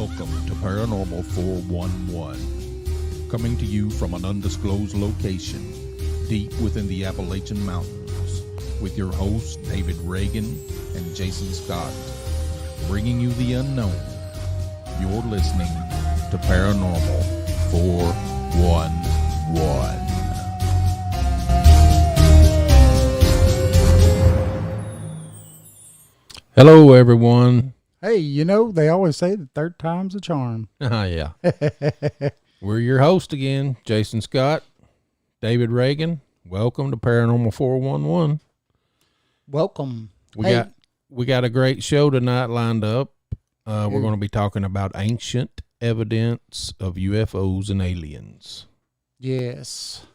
Welcome to Paranormal 411, coming to you from an undisclosed location deep within the Appalachian Mountains, with your hosts David Reagan and Jason Scott, bringing you the unknown. You're listening to Paranormal 411. Hello, everyone. Hey, you know, they always say the third time's a charm. Yeah. We're your host again, Jason Scott, David Reagan. Welcome to Paranormal 411. Welcome. We got a great show tonight lined up. We're going to be talking about ancient evidence of UFOs and aliens. Yes.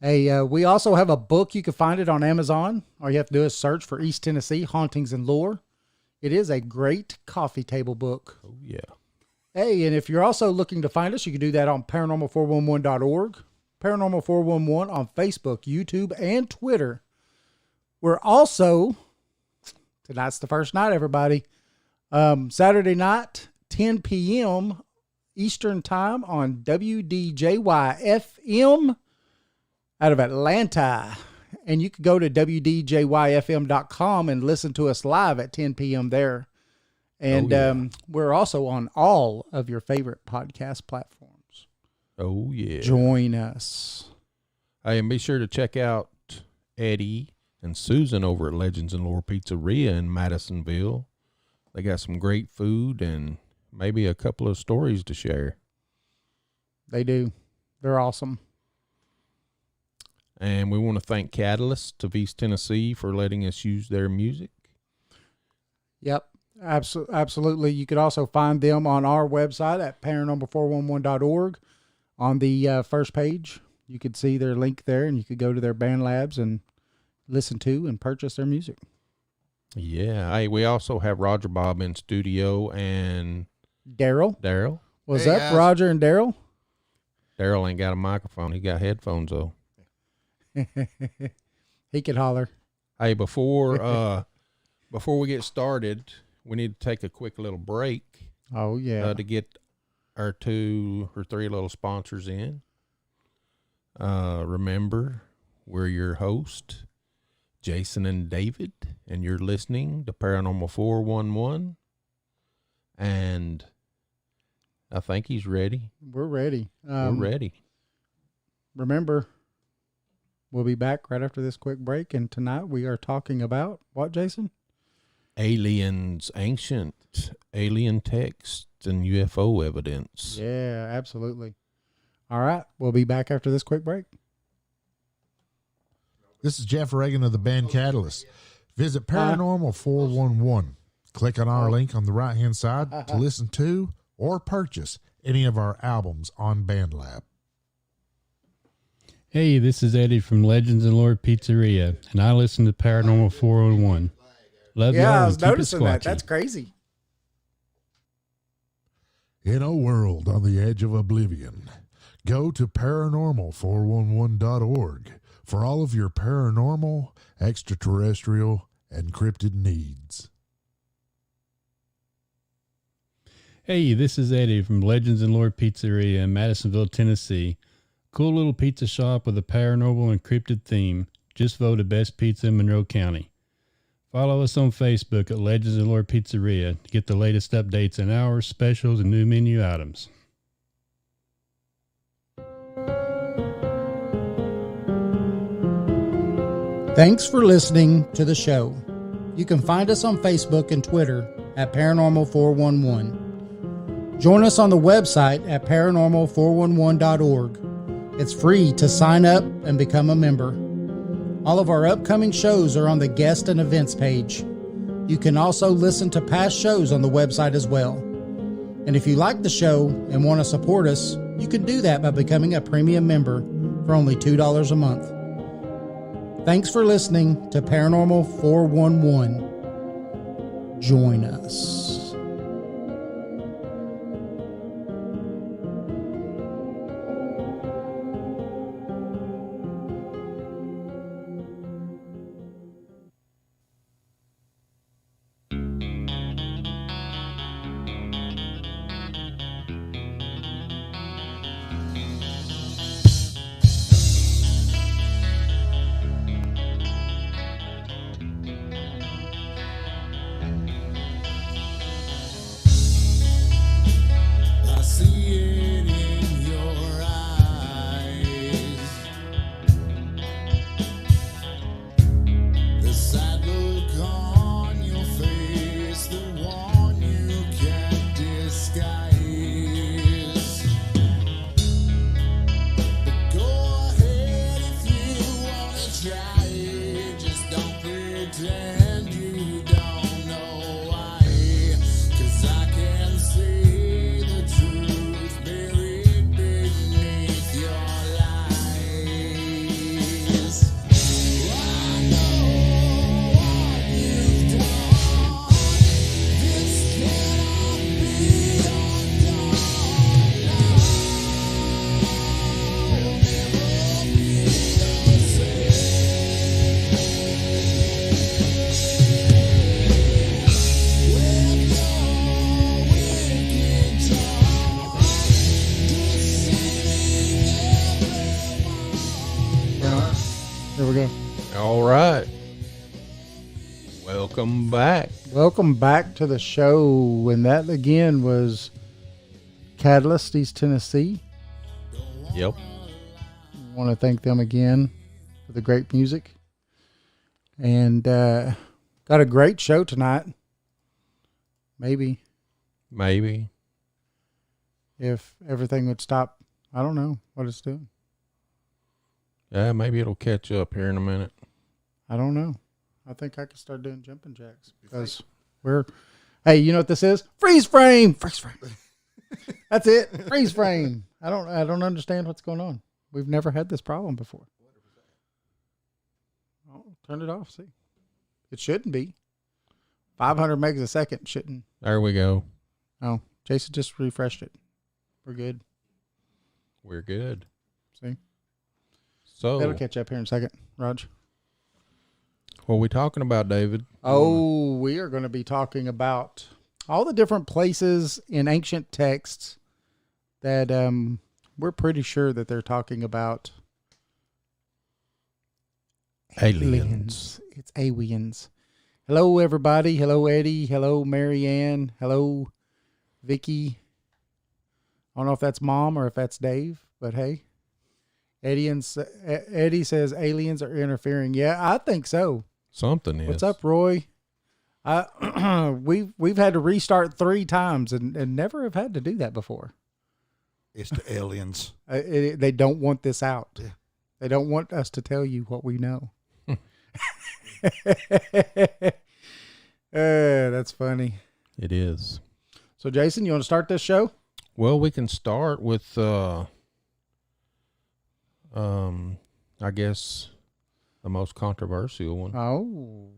Hey, we also have a book. You can find it on Amazon. All you have to do is search for East Tennessee Hauntings and Lore. It is a great coffee table book. Oh, yeah. Hey, and if you're also looking to find us, you can do that on paranormal411.org, Paranormal 411 on Facebook, YouTube, and Twitter. We're also, tonight's the first night, everybody, Saturday night, 10 p.m. Eastern Time on WDJY-FM out of Atlanta. And you can go to WDJYFM.com and listen to us live at 10 p.m. there. And we're also on all of your favorite podcast platforms. Oh, yeah. Join us. Hey, and be sure to check out Eddie and Susan over at Legends and Lore Pizzeria in Madisonville. They got some great food and maybe a couple of stories to share. They do. They're awesome. And we want to thank Catalyst of East Tennessee for letting us use their music. Yep, absolutely. You could also find them on our website at paranormal411.org. On the first page, you could see their link there, and you could go to their band labs and listen to and purchase their music. Yeah. Hey, we also have Roger Bob in studio and Daryl. What's hey, up, guys. Roger and Daryl? Daryl ain't got a microphone. He got headphones, though. He could holler. Hey, before we get started, we need to take a quick little break. Oh, yeah. To get our 2 or 3 little sponsors in. Remember, we're your host, Jason and David, and you're listening to Paranormal 411. And I think he's ready. We're ready. We're ready. Remember, we'll be back right after this quick break, and tonight we are talking about what, Jason? Aliens, ancient alien texts and UFO evidence. Yeah, absolutely. All right, we'll be back after this quick break. This is Jeff Reagan of the band Catalyst. Visit Paranormal 411. Click on our link on the right-hand side to listen to or purchase any of our albums on BandLab. Hey, this is Eddie from Legends and Lore Pizzeria, and I listen to Paranormal 401. Love y'all. Yeah, I was and keep it noticing that. squatchy. That's crazy. In a world on the edge of oblivion, go to paranormal411.org for all of your paranormal, extraterrestrial, and cryptid needs. Hey, this is Eddie from Legends and Lore Pizzeria in Madisonville, Tennessee. Cool little pizza shop with a paranormal and cryptid theme. Just voted best pizza in Monroe County. Follow us on Facebook at Legends and Lore Pizzeria to get the latest updates on hours, specials, and new menu items. Thanks for listening to the show. You can find us on Facebook and Twitter at Paranormal411. Join us on the website at paranormal411.org. It's free to sign up and become a member. All of our upcoming shows are on the guest and events page. You can also listen to past shows on the website as well. And if you like the show and want to support us, you can do that by becoming a premium member for only $2 a month. Thanks for listening to Paranormal 411. Join us. right. Welcome back. Welcome back to the show. And that again was Catalyst, East Tennessee. Yep. I want to thank them again for the great music. And got a great show tonight. Maybe if everything would stop. I don't know what it's doing. Yeah, maybe it'll catch up here in a minute. I don't know. I think I could start doing jumping jacks because hey, you know what this is? Freeze frame. Freeze frame. That's it. Freeze frame. I don't understand what's going on. We've never had this problem before. Oh, turn it off. See, it shouldn't be 500 megs a second. Shouldn't. There we go. Oh, Jason just refreshed it. We're good. We're good. See, So, that'll catch up here in a second, Raj. what are we talking about, David? Oh, we are going to be talking about all the different places in ancient texts that we're pretty sure that they're talking about Aliens. It's aliens. Hello, everybody. Hello, Eddie. Hello, Marianne. Hello, Vicky. I don't know if that's Mom or if that's Dave, but hey. Eddie says aliens are interfering. Yeah, I think so. Something is. What's up, Roy? We've had to restart 3 times and never have had to do that before. It's the aliens. They don't want this out. Yeah. They don't want us to tell you what we know. That's funny. It is. So, Jason, you want to start this show? Well, we can start with, I guess, the most controversial one. Oh.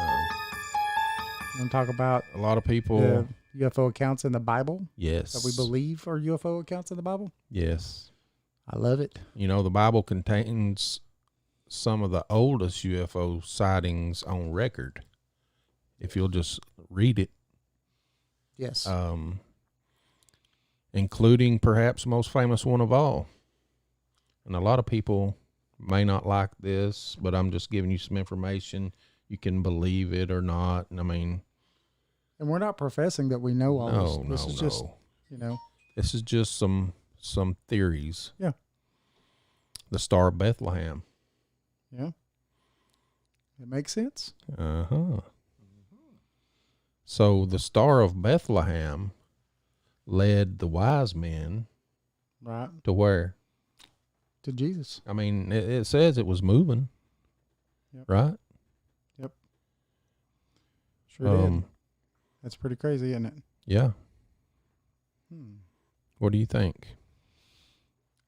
Um, You want to talk about a lot of people. the UFO accounts in the Bible Yes. that we believe are UFO accounts in the Bible? Yes. I love it. You know, the Bible contains some of the oldest UFO sightings on record. If you'll just read it, Yes. including perhaps the most famous one of all. And a lot of people may not like this, but I'm just giving you some information. You can believe it or not. And I mean, and we're not professing that we know all this. This is just, This is just some theories. Yeah. The Star of Bethlehem. yeah. It makes sense. Uh-huh. So the Star of Bethlehem led the wise men Right. to where? To Jesus. I mean, it says it was moving. Yep. Right? Sure did. That's pretty crazy, isn't it? Yeah. Hmm. What do you think?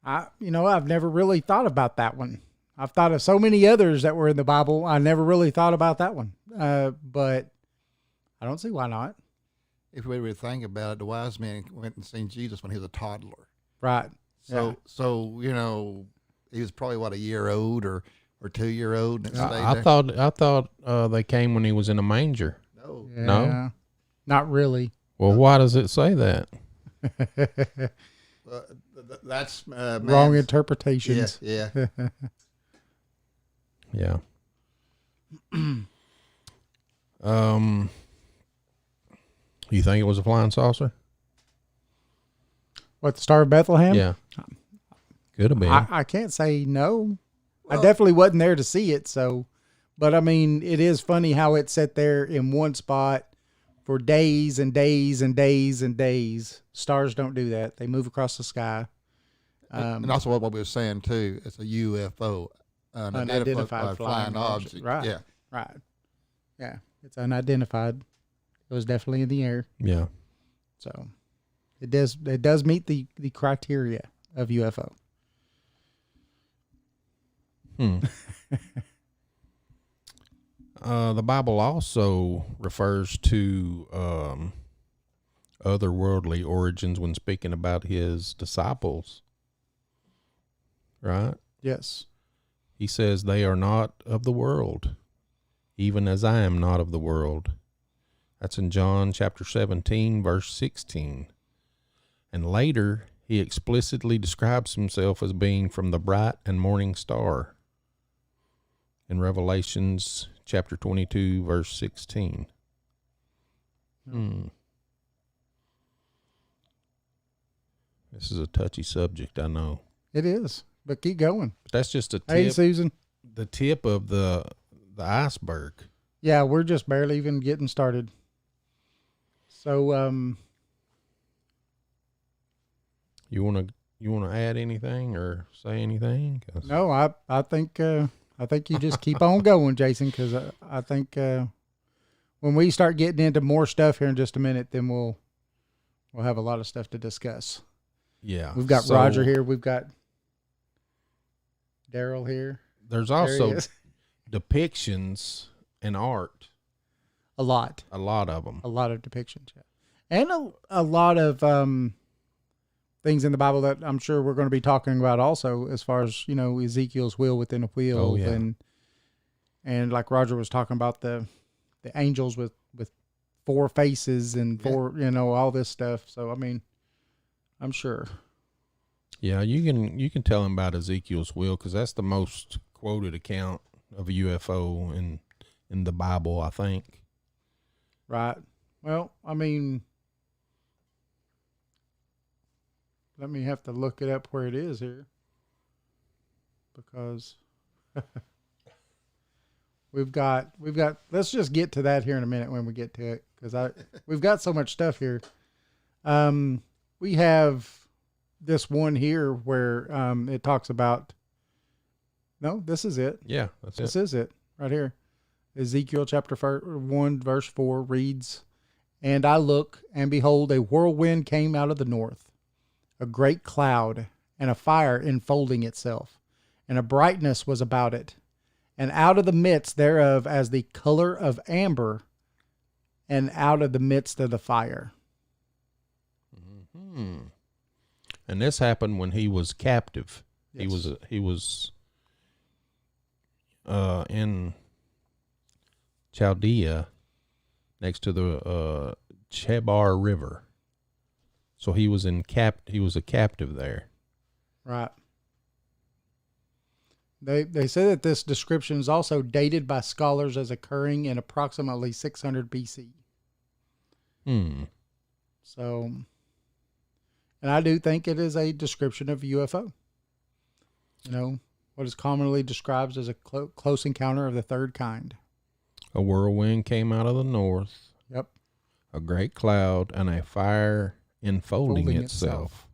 I've never really thought about that one. I've thought of so many others that were in the Bible. I never really thought about that one. But I don't see why not. If we were to think about it, the wise men went and seen Jesus when he was a toddler. Right. So he was probably a year old or 2 year old. And I thought they came when he was in a manger. No. Yeah. No? Not really. Well, why does it say that? That's Wrong interpretations. Yeah. Yeah. You think it was a flying saucer? What, the Star of Bethlehem? Yeah. Could have been. I can't say no. I definitely wasn't there to see it. So, but I mean, it is funny how it sat there in one spot for days and days and days and days. Stars don't do that. They move across the sky. And also what we were saying too, it's a UFO, Unidentified flying object. Right. Yeah. Right. Yeah. It's unidentified. It was definitely in the air. Yeah. So it does meet the criteria of UFO. The Bible also refers to otherworldly origins when speaking about his disciples. Right? Yes. He says they are not of the world, even as I am not of the world. That's in John chapter 17, verse 16. And later, he explicitly describes himself as being from the bright and morning star. in Revelations chapter 22, verse 16. This is a touchy subject, I know. It is, but keep going. But that's just a tip. Hey, Susan. The tip of the iceberg. Yeah, we're just barely even getting started. So, You wanna add anything or say anything? 'Cause no, I think you just keep on going, Jason, because I think when we start getting into more stuff here in just a minute, then we'll have a lot of stuff to discuss. yeah, We've got so Roger here. We've got Daryl here. There's There he also is. depictions in art. A lot A lot of them. of depictions, yeah, and a lot of things in the Bible that I'm sure we're going to be talking about also, as far as Ezekiel's wheel within a wheel, Oh, yeah. and like Roger was talking about the angels with 4 faces and 4 all this stuff. So I mean, I'm sure. Yeah, you can tell him about Ezekiel's wheel because that's the most quoted account of a UFO in the Bible, I think. Right. Well, I mean, let me have to look it up where it is here, because we've got. Let's just get to that here in a minute when we get to it, because we've got so much stuff here. We have this one here where it talks about. No, this is it. Yeah, that's This it. is it right here. Ezekiel chapter 1, verse 4 reads, "And I look, and behold, a whirlwind came out of the north, a great cloud, and a fire enfolding itself, and a brightness was about it, and out of the midst thereof as the color of amber, and out of the midst of the fire." Hmm. And this happened when he was captive. Yes. He was in Chaldea, next to the Chebar River. So he was he was a captive there. Right. They say that this description is also dated by scholars as occurring in approximately 600 BC. So, and I do think it is a description of UFO. What is commonly described as a close encounter of the third kind. A whirlwind came out of the north, Yep. a great cloud, and a fire enfolding Folding itself.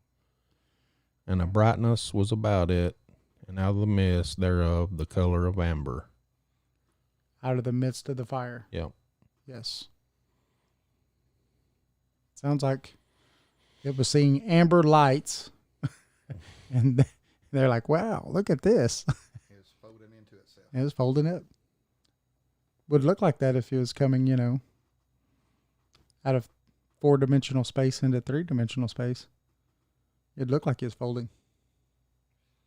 And a brightness was about it, and out of the midst thereof the color of amber. Out of the midst of the fire. Yep. Yes. Sounds like it was seeing amber lights, and they're like, "Wow, look at this." It was folding into itself. It was folding up. Would look like that if it was coming, out of 4-dimensional space into 3-dimensional space. It'd look like it's folding.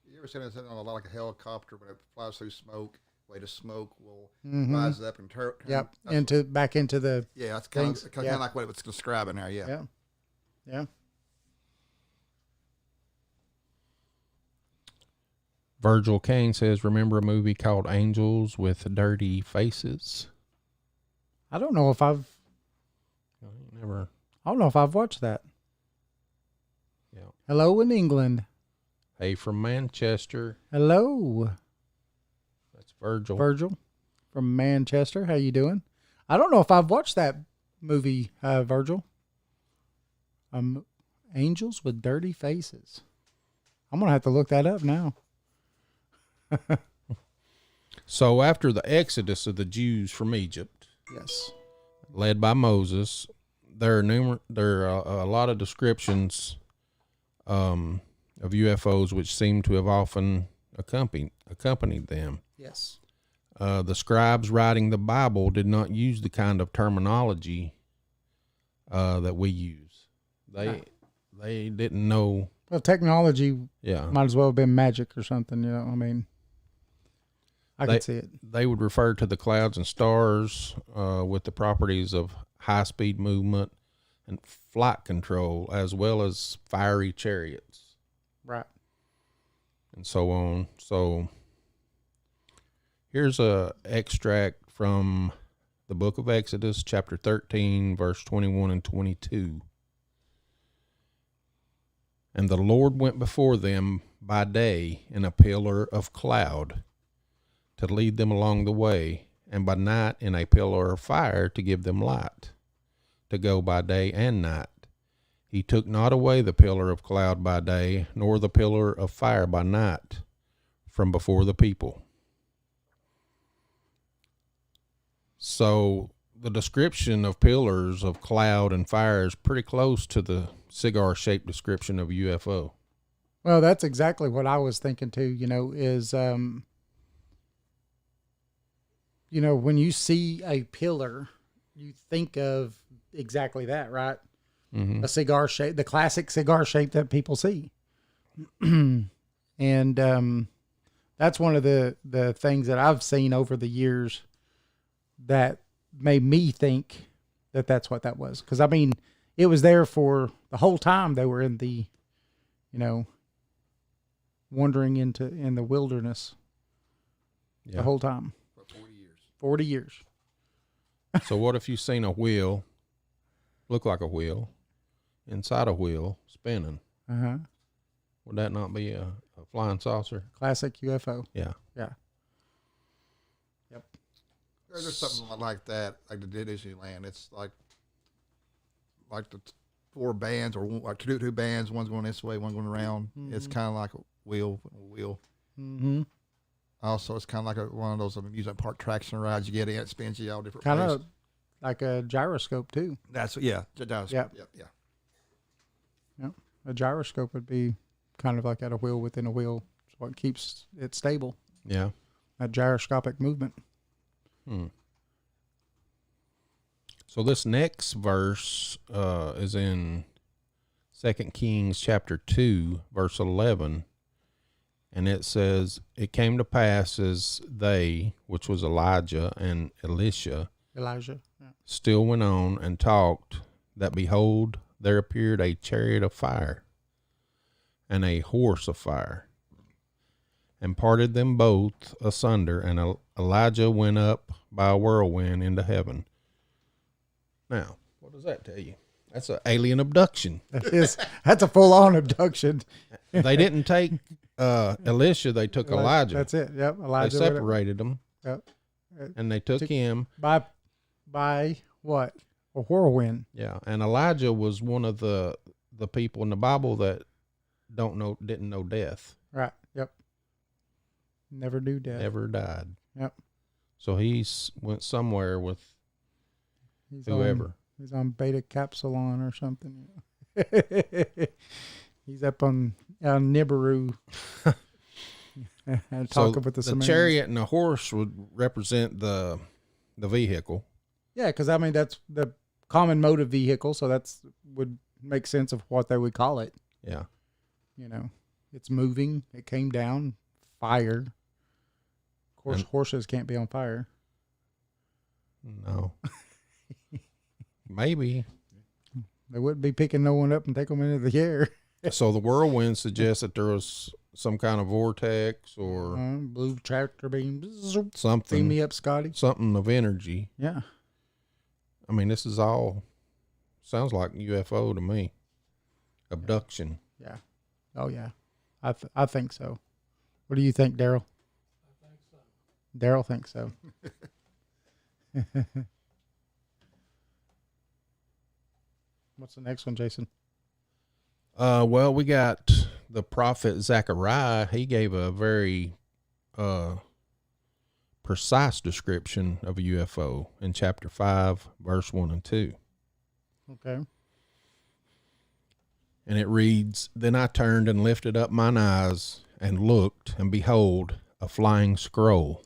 You ever seen it on like a helicopter when it flies through smoke? Way the smoke will Mhm. rise up and turn. Yep. That's Back into the. yeah, that's kind things, of kind yeah. of like what it was describing there. Yeah. Yeah. Yeah. Virgil Kane says, remember a movie called Angels with Dirty Faces? I don't know if I've Never. watched that. Yeah. Hello in England. Hey, from Manchester. Hello, That's Virgil. Virgil from Manchester. How you doing? I don't know if I've watched that movie, Virgil. Angels with Dirty Faces. I'm gonna have to look that up now. So after the exodus of the Jews from Egypt, Yes. led by Moses, there are a lot of descriptions of UFOs which seem to have often accompanied them. Yes. The scribes writing the Bible did not use the kind of terminology that we use. They didn't know. Well, technology Yeah, might as well have been magic or something. I mean, I could see it. they would refer to the clouds and stars with the properties of high-speed movement and flight control, as well as fiery chariots Right. and so on. So Here's a extract from the book of Exodus, chapter 13, verse 21 and 22. And the Lord went before them by day in a pillar of cloud to lead them along the way, and by night in a pillar of fire to give them light, to go by day and night. He took not away the pillar of cloud by day, nor the pillar of fire by night from before the people. So the description of pillars of cloud and fire is pretty close to the cigar-shaped description of a UFO. Well, that's exactly what I was thinking too, is, when you see a pillar, you think of exactly that, right? Mm-hmm. A cigar shape, the classic cigar shape that people see. And that's one of the things that I've seen over the years that made me think that that's what that was. Because, I mean, it was there for the whole time they were in the, wandering in the wilderness the whole time. For 40 years. 40 years. So what if you seen a wheel, look like a wheel, inside a wheel, spinning? Uh-huh. Would that not be a flying saucer? Classic UFO. Yeah. Yeah. Yep. There's something like that, like the Disneyland. It's like the four bands or two bands. One's going this way, one going around. Mm-hmm. It's kind of like a wheel. Mm-hmm. Also, it's kind of like one of those amusement park traction rides you get in. It spins you all different Kind ways. of like a gyroscope too. That's yeah. Yep. Yeah. Yep. A gyroscope would be kind of like at a wheel within a wheel. It's what keeps it stable. Yeah. That gyroscopic movement. So this next verse is in 2 Kings chapter 2, verse 11. And it says, it came to pass as they, which was Elijah and Elisha, Elijah. Yeah. still went on and talked, that behold, there appeared a chariot of fire and a horse of fire, and parted them both asunder, and Elijah went up by a whirlwind into heaven. Now, what does that tell you? That's an alien abduction. That's a full-on abduction. They didn't take Elisha, they took Elijah. That's it. Yep. They Elijah. separated them, Yep. and they took him. By what? A whirlwind. Yeah, and Elijah was one of the people in the Bible that didn't know death. Right. Yep. Never knew death. Never died. Yep. So went somewhere with whoever. He's on Beta Capsulon or something. He's up on Nibiru. And talking with the Sumerians. Chariot and the horse would represent the vehicle. Yeah, because I mean that's the common motive vehicle, so that's would make sense of what they would call it. Yeah. It's moving. It came down. Fire. Of course, horses can't be on fire. No. Maybe. They wouldn't be picking no one up and take them into the air. So the whirlwind suggests that there was some kind of vortex or Blue tractor beam. Beam something. me up, Scotty. Something of energy. Yeah. I mean, this is all sounds like UFO to me. Abduction. Yeah. Oh yeah. I think so. What do you think, Daryl? I think so. Daryl thinks so. What's the next one, Jason? Well, we got the prophet Zechariah. He gave a very precise description of a UFO in chapter 5, verse 1 and 2. Okay. And it reads, Then I turned and lifted up mine eyes and looked, and behold, a flying scroll.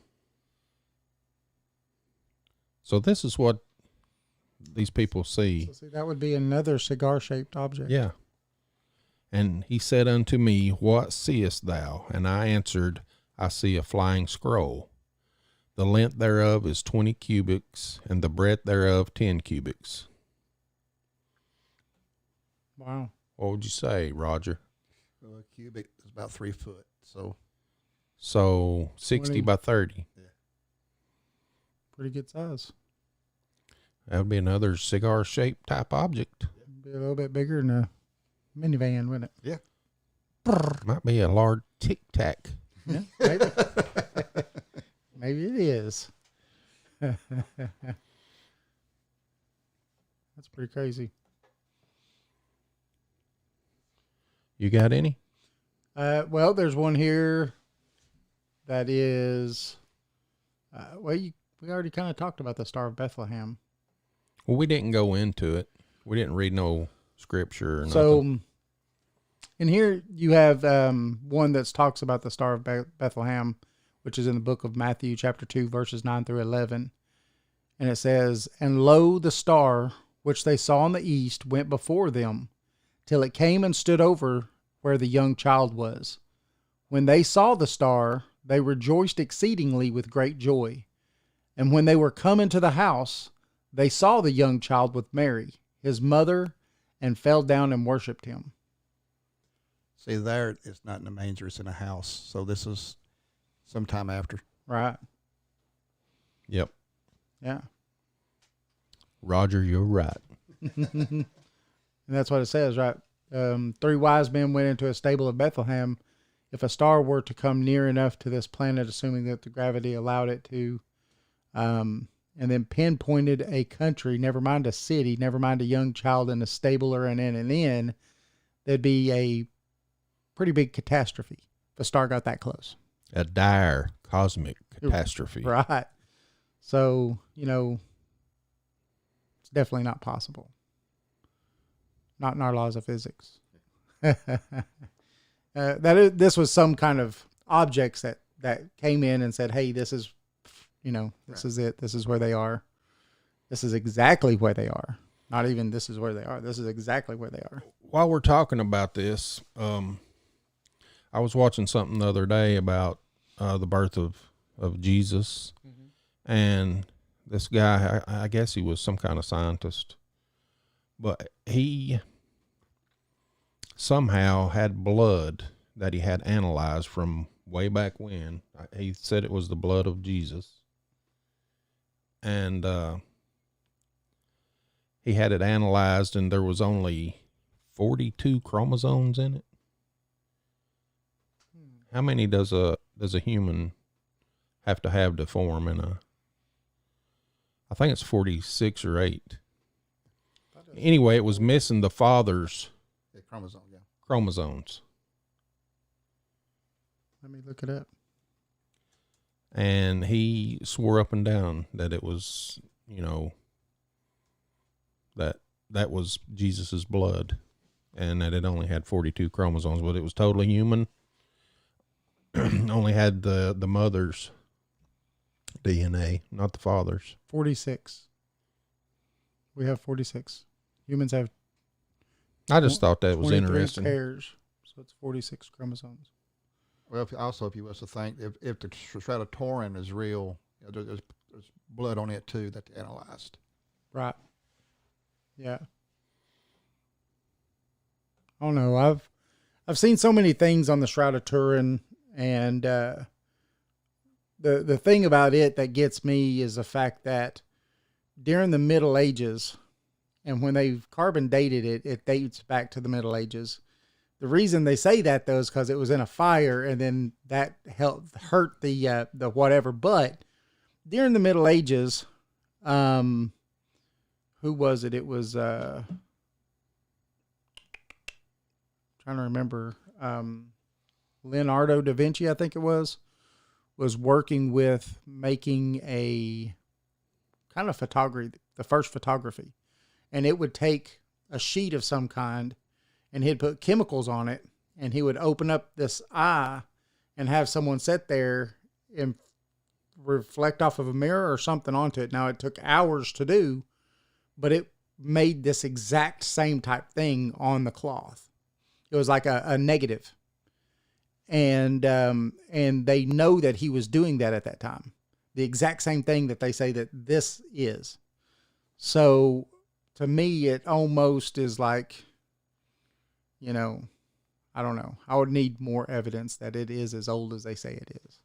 So this is what these people see. So see, that would be another cigar-shaped object. Yeah. And he said unto me, What seest thou? And I answered, I see a flying scroll. The length thereof is 20 cubits, and the breadth thereof 10 cubits. Wow. What would you say, Roger? Well, a cubic is about 3 foot. So 60 by 30. Yeah. pretty good size. That would be another cigar-shaped type object. Be a little bit bigger than a minivan, wouldn't it? Yeah. Might be a large Tic Tac. Yeah, maybe. Maybe it is. That's pretty crazy. You got any? Well, there's one here that is. We already kind of talked about the Star of Bethlehem. Well, we didn't go into it. We didn't read no scripture or nothing. So, in here you have one that talks about the Star of Bethlehem, which is in the book of Matthew, chapter 2, verses 9 through 11. And it says, "And lo, the star which they saw in the east went before them, till it came and stood over where the young child was. When they saw the star, they rejoiced exceedingly with great joy. And when they were come into the house, they saw the young child with Mary, his mother, and fell down and worshipped him." See, there it's not in a manger; it's in a house. So this is sometime after. Right. Yep. Yeah. Roger, you're right. And that's what it says, right? 3 wise men went into a stable of Bethlehem. If a star were to come near enough to this planet, assuming that the gravity allowed it to, and then pinpointed a country, never mind a city, never mind a young child in a stable or in an inn, there'd be a pretty big catastrophe if a star got that close. A dire cosmic catastrophe. Right. So, it's definitely not possible. Not in our laws of physics. This was some kind of objects that came in and said, "Hey, this is, this is it. This is where they are. This is exactly where they are. Not even this is where they are. This is exactly where they are." While we're talking about this, I was watching something the other day about the birth of Jesus, and this guy, I guess he was some kind of scientist, but he somehow had blood that he had analyzed from way back when. He said it was the blood of Jesus, and he had it analyzed, and there was only 42 chromosomes in it. How many does a human have to form in a? I think it's 46 or 8. Anyway, it was missing the father's chromosomes. Let me look it up. And he swore up and down that it was, that was Jesus's blood, and that it only had 42 chromosomes, but it was totally human. Only had the mother's DNA, not the father's. 46. We have 46. Humans have. I just thought that was 23 interesting. pairs, so it's 46 chromosomes. Well, if you was to think if the Stratatoran is real, there's blood on it too that they analyzed. Right. Yeah. I don't know. I've seen so many things on the Shroud of Turin, and the thing about it that gets me is the fact that during the Middle Ages, and when they've carbon dated it, it dates back to the Middle Ages. The reason they say that, though, is because it was in a fire, and then that hurt the whatever. But during the Middle Ages, who was it? It was trying to remember. Leonardo da Vinci, I think it was working with making a kind of photography, the first photography, and it would take a sheet of some kind, and he'd put chemicals on it, and he would open up this eye and have someone sit there and reflect off of a mirror or something onto it. Now, it took hours to do, but it made this exact same type thing on the cloth. It was like a negative. And they know that he was doing that at that time. The exact same thing that they say that this is. So, to me, it almost is like, I don't know. I would need more evidence that it is as old as they say it is.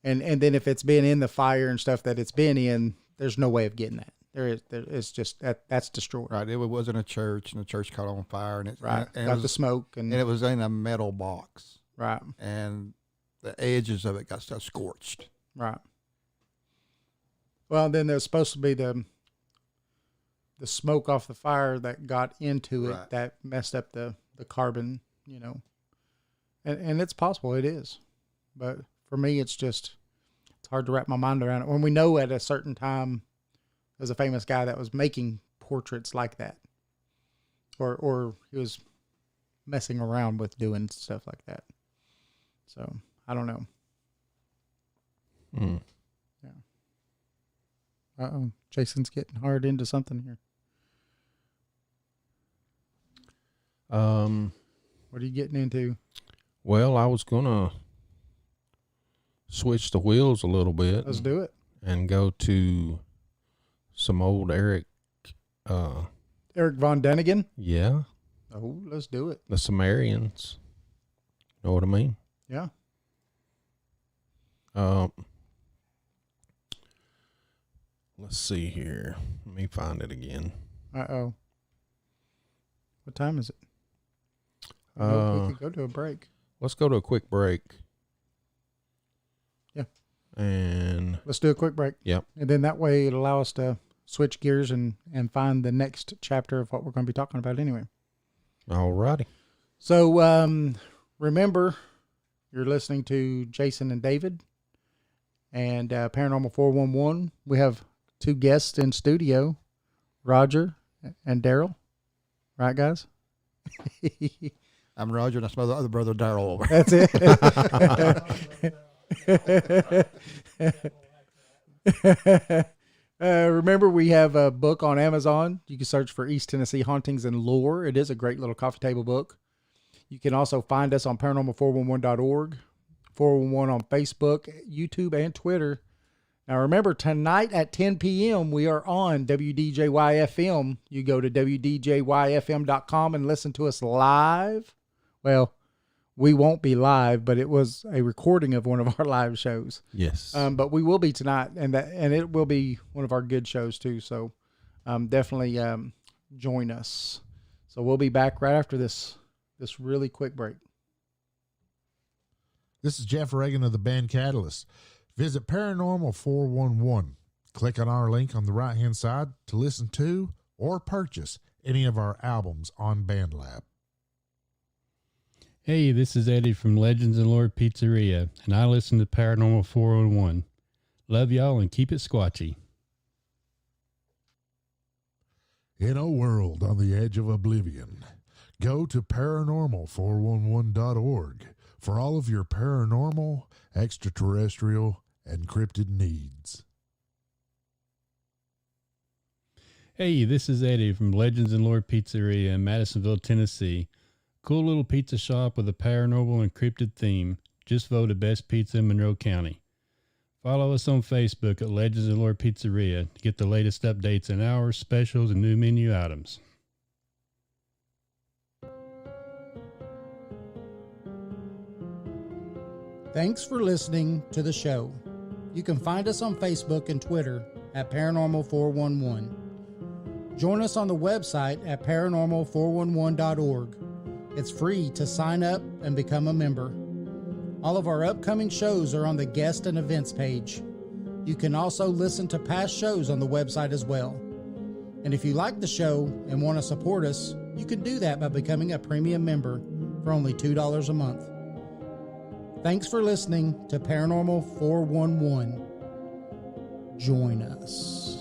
and then if it's been in the fire and stuff that it's been in, there's no way of getting that. It's just that's destroyed. Right. It was in a church, and the church caught on fire, and it Right. and Got it was, the smoke and and it was in a metal box, right. and the edges of it got so scorched. Right. Well, then there's supposed to be the smoke off the fire that got into it Right. that messed up the carbon, and it's possible it is, but for me, it's hard to wrap my mind around it. When we know at a certain time, there's a famous guy that was making portraits like that, or he was messing around with doing stuff like that. So I don't know. Mm. Uh-oh, Jason's getting hard into something here. What are you getting into? Well, I was gonna switch the wheels a little bit. Let's do it. And go to some old Eric. Eric Von Denigan. Yeah, Oh, let's do it. the Sumerians. Know what I mean? Yeah. Let's see here. Let me find it again. Uh-oh. What time is it? We could go to a break. Let's go to a quick break. Yeah. And Let's do a quick break. Yep. And then that way it'll allow us to switch gears and find the next chapter of what we're going to be talking about anyway. all righty. So remember, you're listening to Jason and David and Paranormal 411. We have two guests in studio, Roger and Daryl. Right, guys? I'm Roger, and that's my other brother, Daryl. Over. That's it. Remember, we have a book on Amazon. You can search for East Tennessee Hauntings and Lore. It is a great little coffee table book. You can also find us on paranormal411.org, 411 on Facebook, YouTube, and Twitter. Now, remember, tonight at 10 p.m., we are on WDJY-FM. You go to WDJYFM.com and listen to us live. Well, we won't be live, but it was a recording of one of our live shows. Yes. But we will be tonight, and it will be one of our good shows too. So definitely join us. So we'll be back right after this really quick break. This is Jeff Reagan of the band Catalyst. Visit Paranormal 411. Click on our link on the right-hand side to listen to or purchase any of our albums on BandLab. Hey, this is Eddie from Legends and Lore Pizzeria, and I listen to Paranormal 401. Love y'all and keep it squatchy. In a world on the edge of oblivion, go to paranormal411.org for all of your paranormal, extraterrestrial, and cryptid needs. Hey, this is Eddie from Legends and Lore Pizzeria in Madisonville, Tennessee. Cool little pizza shop with a paranormal and cryptid theme. Just voted best pizza in Monroe County. Follow us on Facebook at Legends and Lore Pizzeria to get the latest updates and hours, specials, and new menu items. Thanks for listening to the show. You can find us on Facebook and Twitter at Paranormal411. Join us on the website at paranormal411.org. It's free to sign up and become a member. All of our upcoming shows are on the guest and events page. You can also listen to past shows on the website as well. And if you like the show and want to support us, you can do that by becoming a premium member for only $2 a month. Thanks for listening to Paranormal 411. Join us.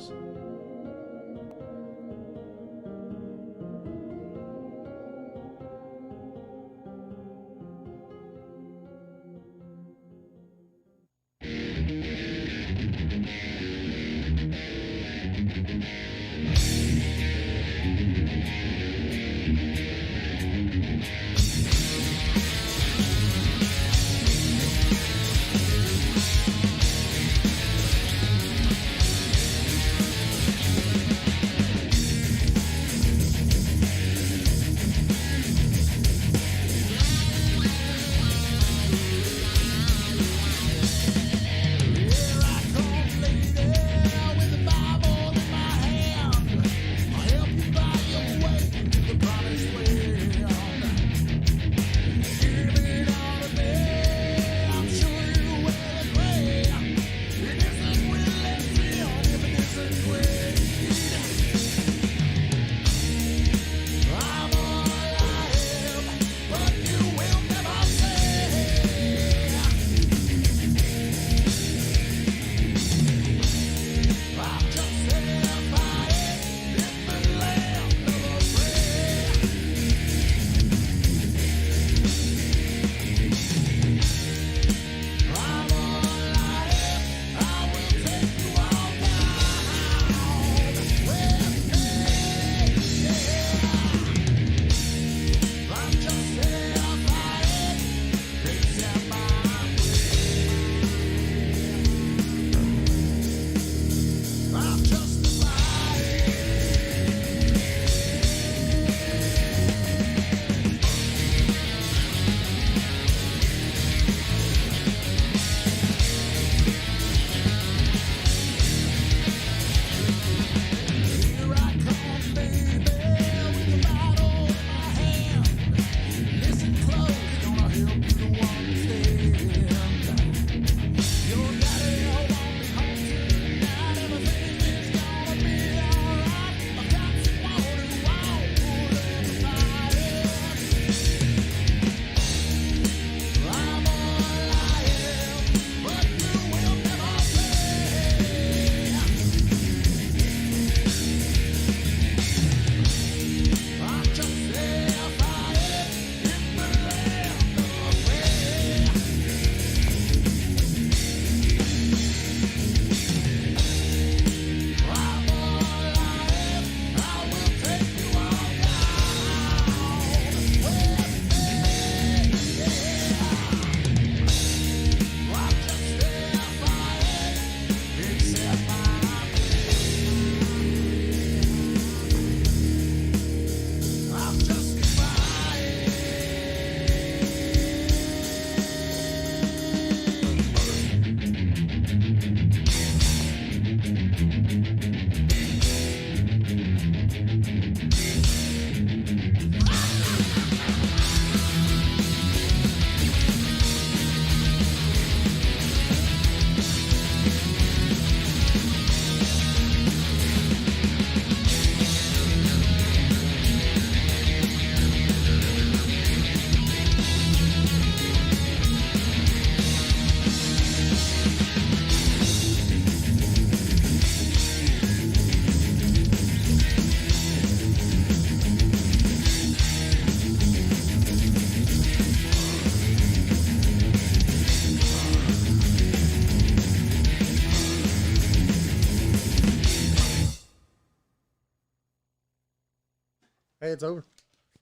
Okay, it's over.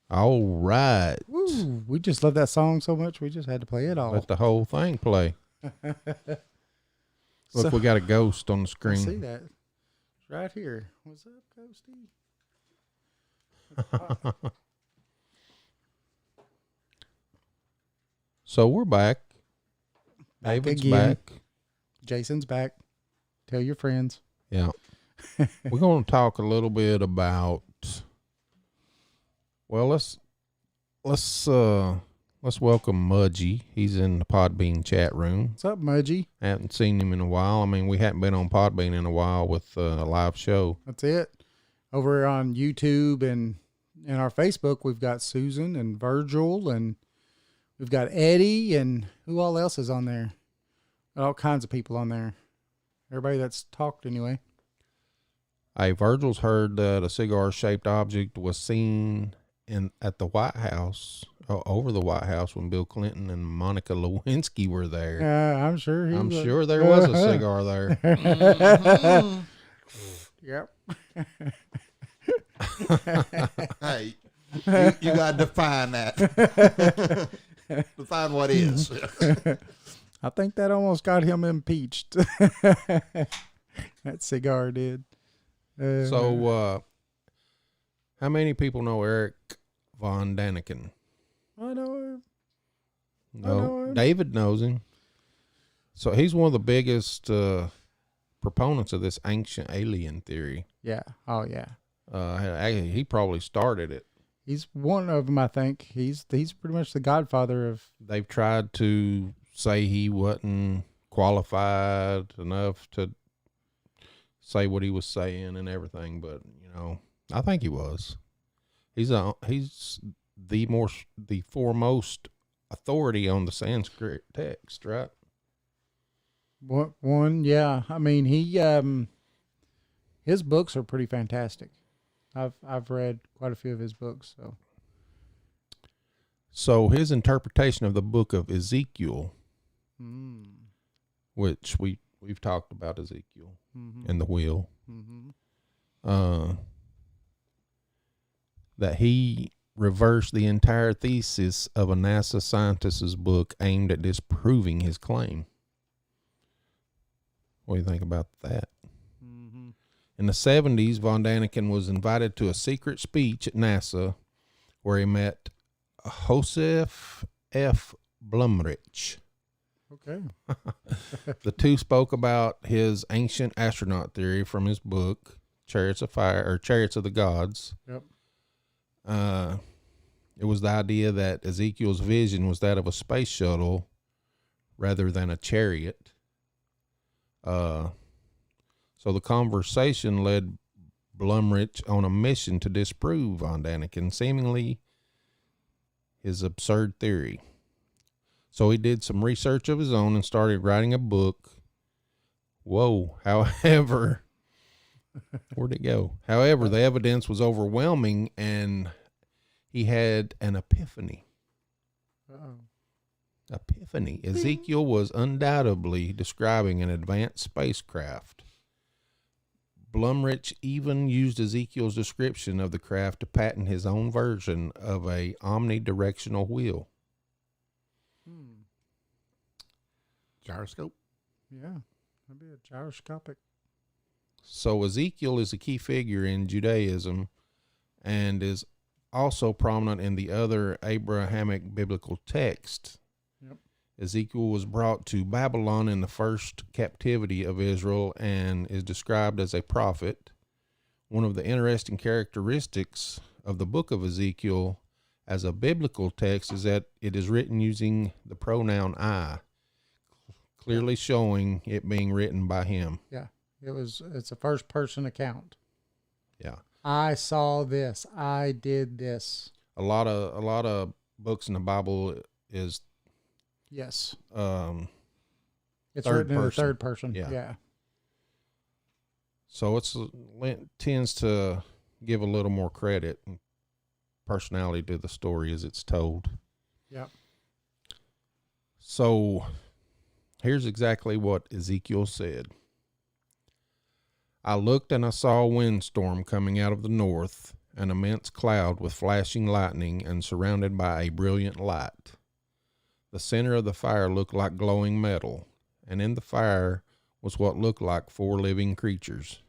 All right. Woo! We just love that song so much, we just had to play it all. Let the whole thing play. Look, So- we got a ghost on the I screen. see that. It's right here. What's up, Ghosty? So we're back. Back David's again. back. Jason's back. Tell your friends. Yeah. We're going to talk a little bit about. Well, let's welcome Mudgy. He's in the Podbean chat room. What's up, Mudgy? Haven't seen him in a while. I mean, we hadn't been on Podbean in a while with a live show. That's it. Over on YouTube and our Facebook, we've got Susan and Virgil, and we've got Eddie, and who all else is on there? All kinds of people on there. Everybody that's talked anyway. Hey, Virgil's heard that a cigar-shaped object was seen at the White House, over the White House, when Bill Clinton and Monica Lewinsky were there. I'm sure. I'm sure there was a cigar there. Yep. Hey, you got to define that. Define what is. I think that almost got him impeached. That cigar did. So, how many people know Eric Von Daniken? I know him. No, know him. David knows him. So he's one of the biggest proponents of this ancient alien theory. Yeah. Oh, yeah. He probably started it. He's one of them, I think. He's pretty much the godfather of. They've tried to say he wasn't qualified enough to say what he was saying and everything, but I think he was. He's the foremost authority on the Sanskrit text, right? One, yeah. I mean, his books are pretty fantastic. I've read quite a few of his books. So his interpretation of the book of Ezekiel, which we've talked about Ezekiel and the wheel, that he reversed the entire thesis of a NASA scientist's book aimed at disproving his claim. What do you think about that? In the 70s, Von Daniken was invited to a secret speech at NASA where he met Joseph F. Blumrich. Okay. The two spoke about his ancient astronaut theory from his book, Chariots of Fire, or Chariots of the Gods. Yep. It was the idea that Ezekiel's vision was that of a space shuttle rather than a chariot. So the conversation led Blumrich on a mission to disprove Von Daniken, seemingly his absurd theory. So he did some research of his own and started writing a book. Whoa. However, where'd it go? However, the evidence was overwhelming and he had an epiphany. Uh-oh. Epiphany. Ezekiel was undoubtedly describing an advanced spacecraft. Blumrich even used Ezekiel's description of the craft to patent his own version of a omnidirectional wheel. Gyroscope. Yeah. That'd be a gyroscopic. So Ezekiel is a key figure in Judaism and is also prominent in the other Abrahamic biblical texts. Yep. Ezekiel was brought to Babylon in the first captivity of Israel and is described as a prophet. One of the interesting characteristics of the book of Ezekiel as a biblical text is that it is written using the pronoun I, clearly showing it being written by him. Yeah. It's a first person account. Yeah. I saw this. I did this. A lot of books in the Bible is Yes. It's third written in the person. third person. Yeah. Yeah. so it tends to give a little more credit and personality to the story as it's told. Yep. So here's exactly what Ezekiel said. I looked and I saw a windstorm coming out of the north, an immense cloud with flashing lightning and surrounded by a brilliant light. The center of the fire looked like glowing metal, and in the fire was what looked like 4 living creatures.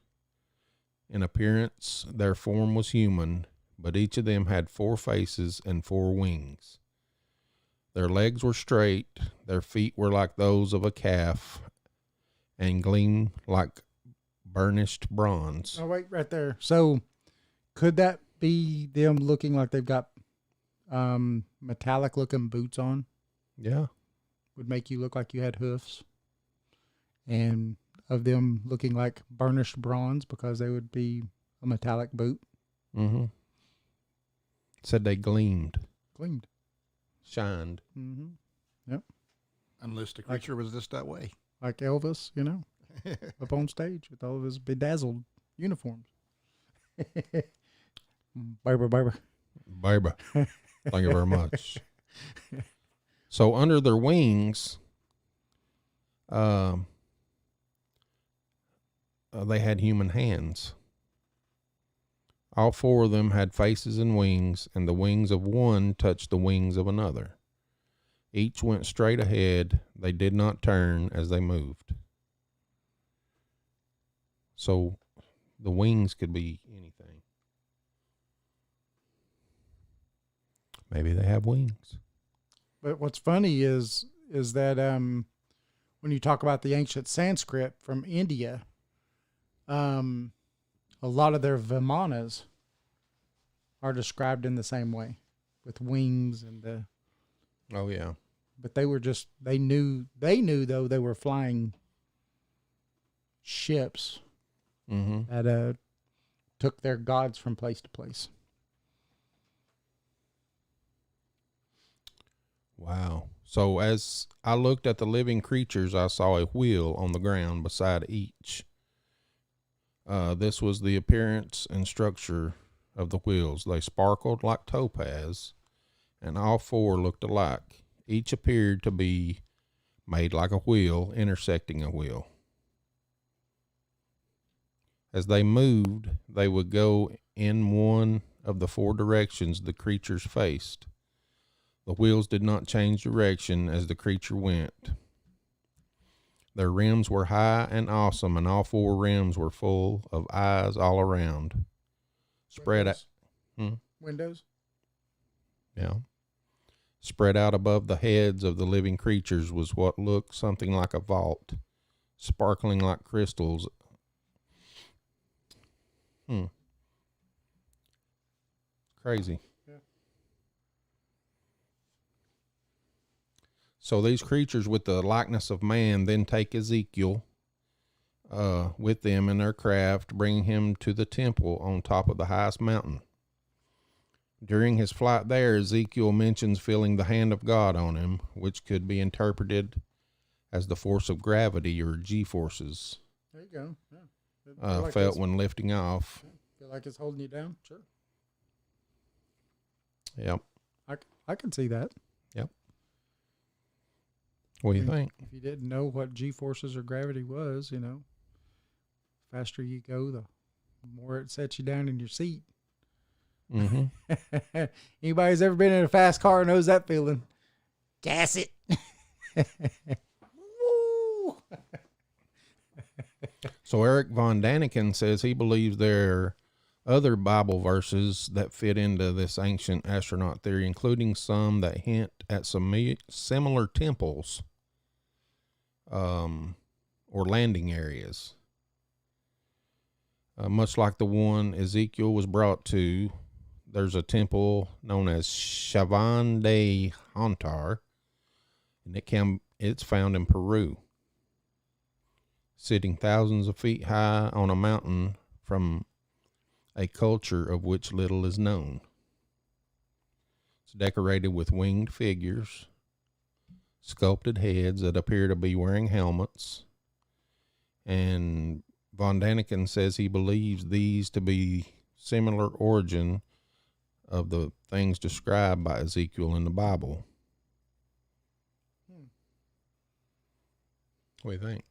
In appearance, their form was human, but each of them had 4 faces and 4 wings. Their legs were straight, their feet were like those of a calf, and gleamed like burnished bronze. Oh, wait, right there. So, could that be them looking like they've got metallic looking boots on? Yeah. Would make you look like you had hoofs. And of them looking like burnished bronze because they would be a metallic boot. Mm-hmm. Said they gleamed, Gleamed. shined. Mm-hmm. Yep. Unless the creature was just that way. Like Elvis, you know, up on stage with all of his bedazzled uniforms. Baby. Baby. Thank you very much. So under their wings, they had human hands. All 4 of them had faces and wings, and the wings of one touched the wings of another. Each went straight ahead. They did not turn as they moved. So the wings could be anything. Maybe they have wings. But what's funny is that when you talk about the ancient Sanskrit from India, a lot of their vimanas are described in the same way, with wings and the. Oh yeah. But they were just they knew though they were flying ships that took their gods from place to place. Wow. So as I looked at the living creatures, I saw a wheel on the ground beside each. This was the appearance and structure of the wheels. They sparkled like topaz, and all 4 looked alike. Each appeared to be made like a wheel intersecting a wheel. As they moved, they would go in one of the 4 directions the creatures faced. The wheels did not change direction as the creature went. Their rims were high and awesome, and all 4 rims were full of eyes all around. Spread out. Windows? Yeah. Spread out above the heads of the living creatures was what looked something like a vault, sparkling like crystals. Crazy. Yeah. So these creatures with the likeness of man then take Ezekiel with them in their craft, bringing him to the temple on top of the highest mountain. During his flight there, Ezekiel mentions feeling the hand of God on him, which could be interpreted as the force of gravity or G-forces There you go. Yeah. Feel felt when lifting off. Feel like it's holding you down? Sure. Yep. I can see that. Yep. What do you think? If you didn't know what G-forces or gravity was, you know, faster you go, the more it sets you down in your seat. Mm-hmm. Anybody's ever been in a fast car knows that feeling. Gas it. Woo! So Eric von Daniken says he believes there are other Bible verses that fit into this ancient astronaut theory, including some that hint at some similar temples or landing areas. Much like the one Ezekiel was brought to, there's a temple known as Chavan de Hontar, and it's found in Peru, sitting thousands of feet high on a mountain from a culture of which little is known. It's decorated with winged figures, sculpted heads that appear to be wearing helmets, and von Daniken says he believes these to be similar origin of the things described by Ezekiel in the Bible. What do you think?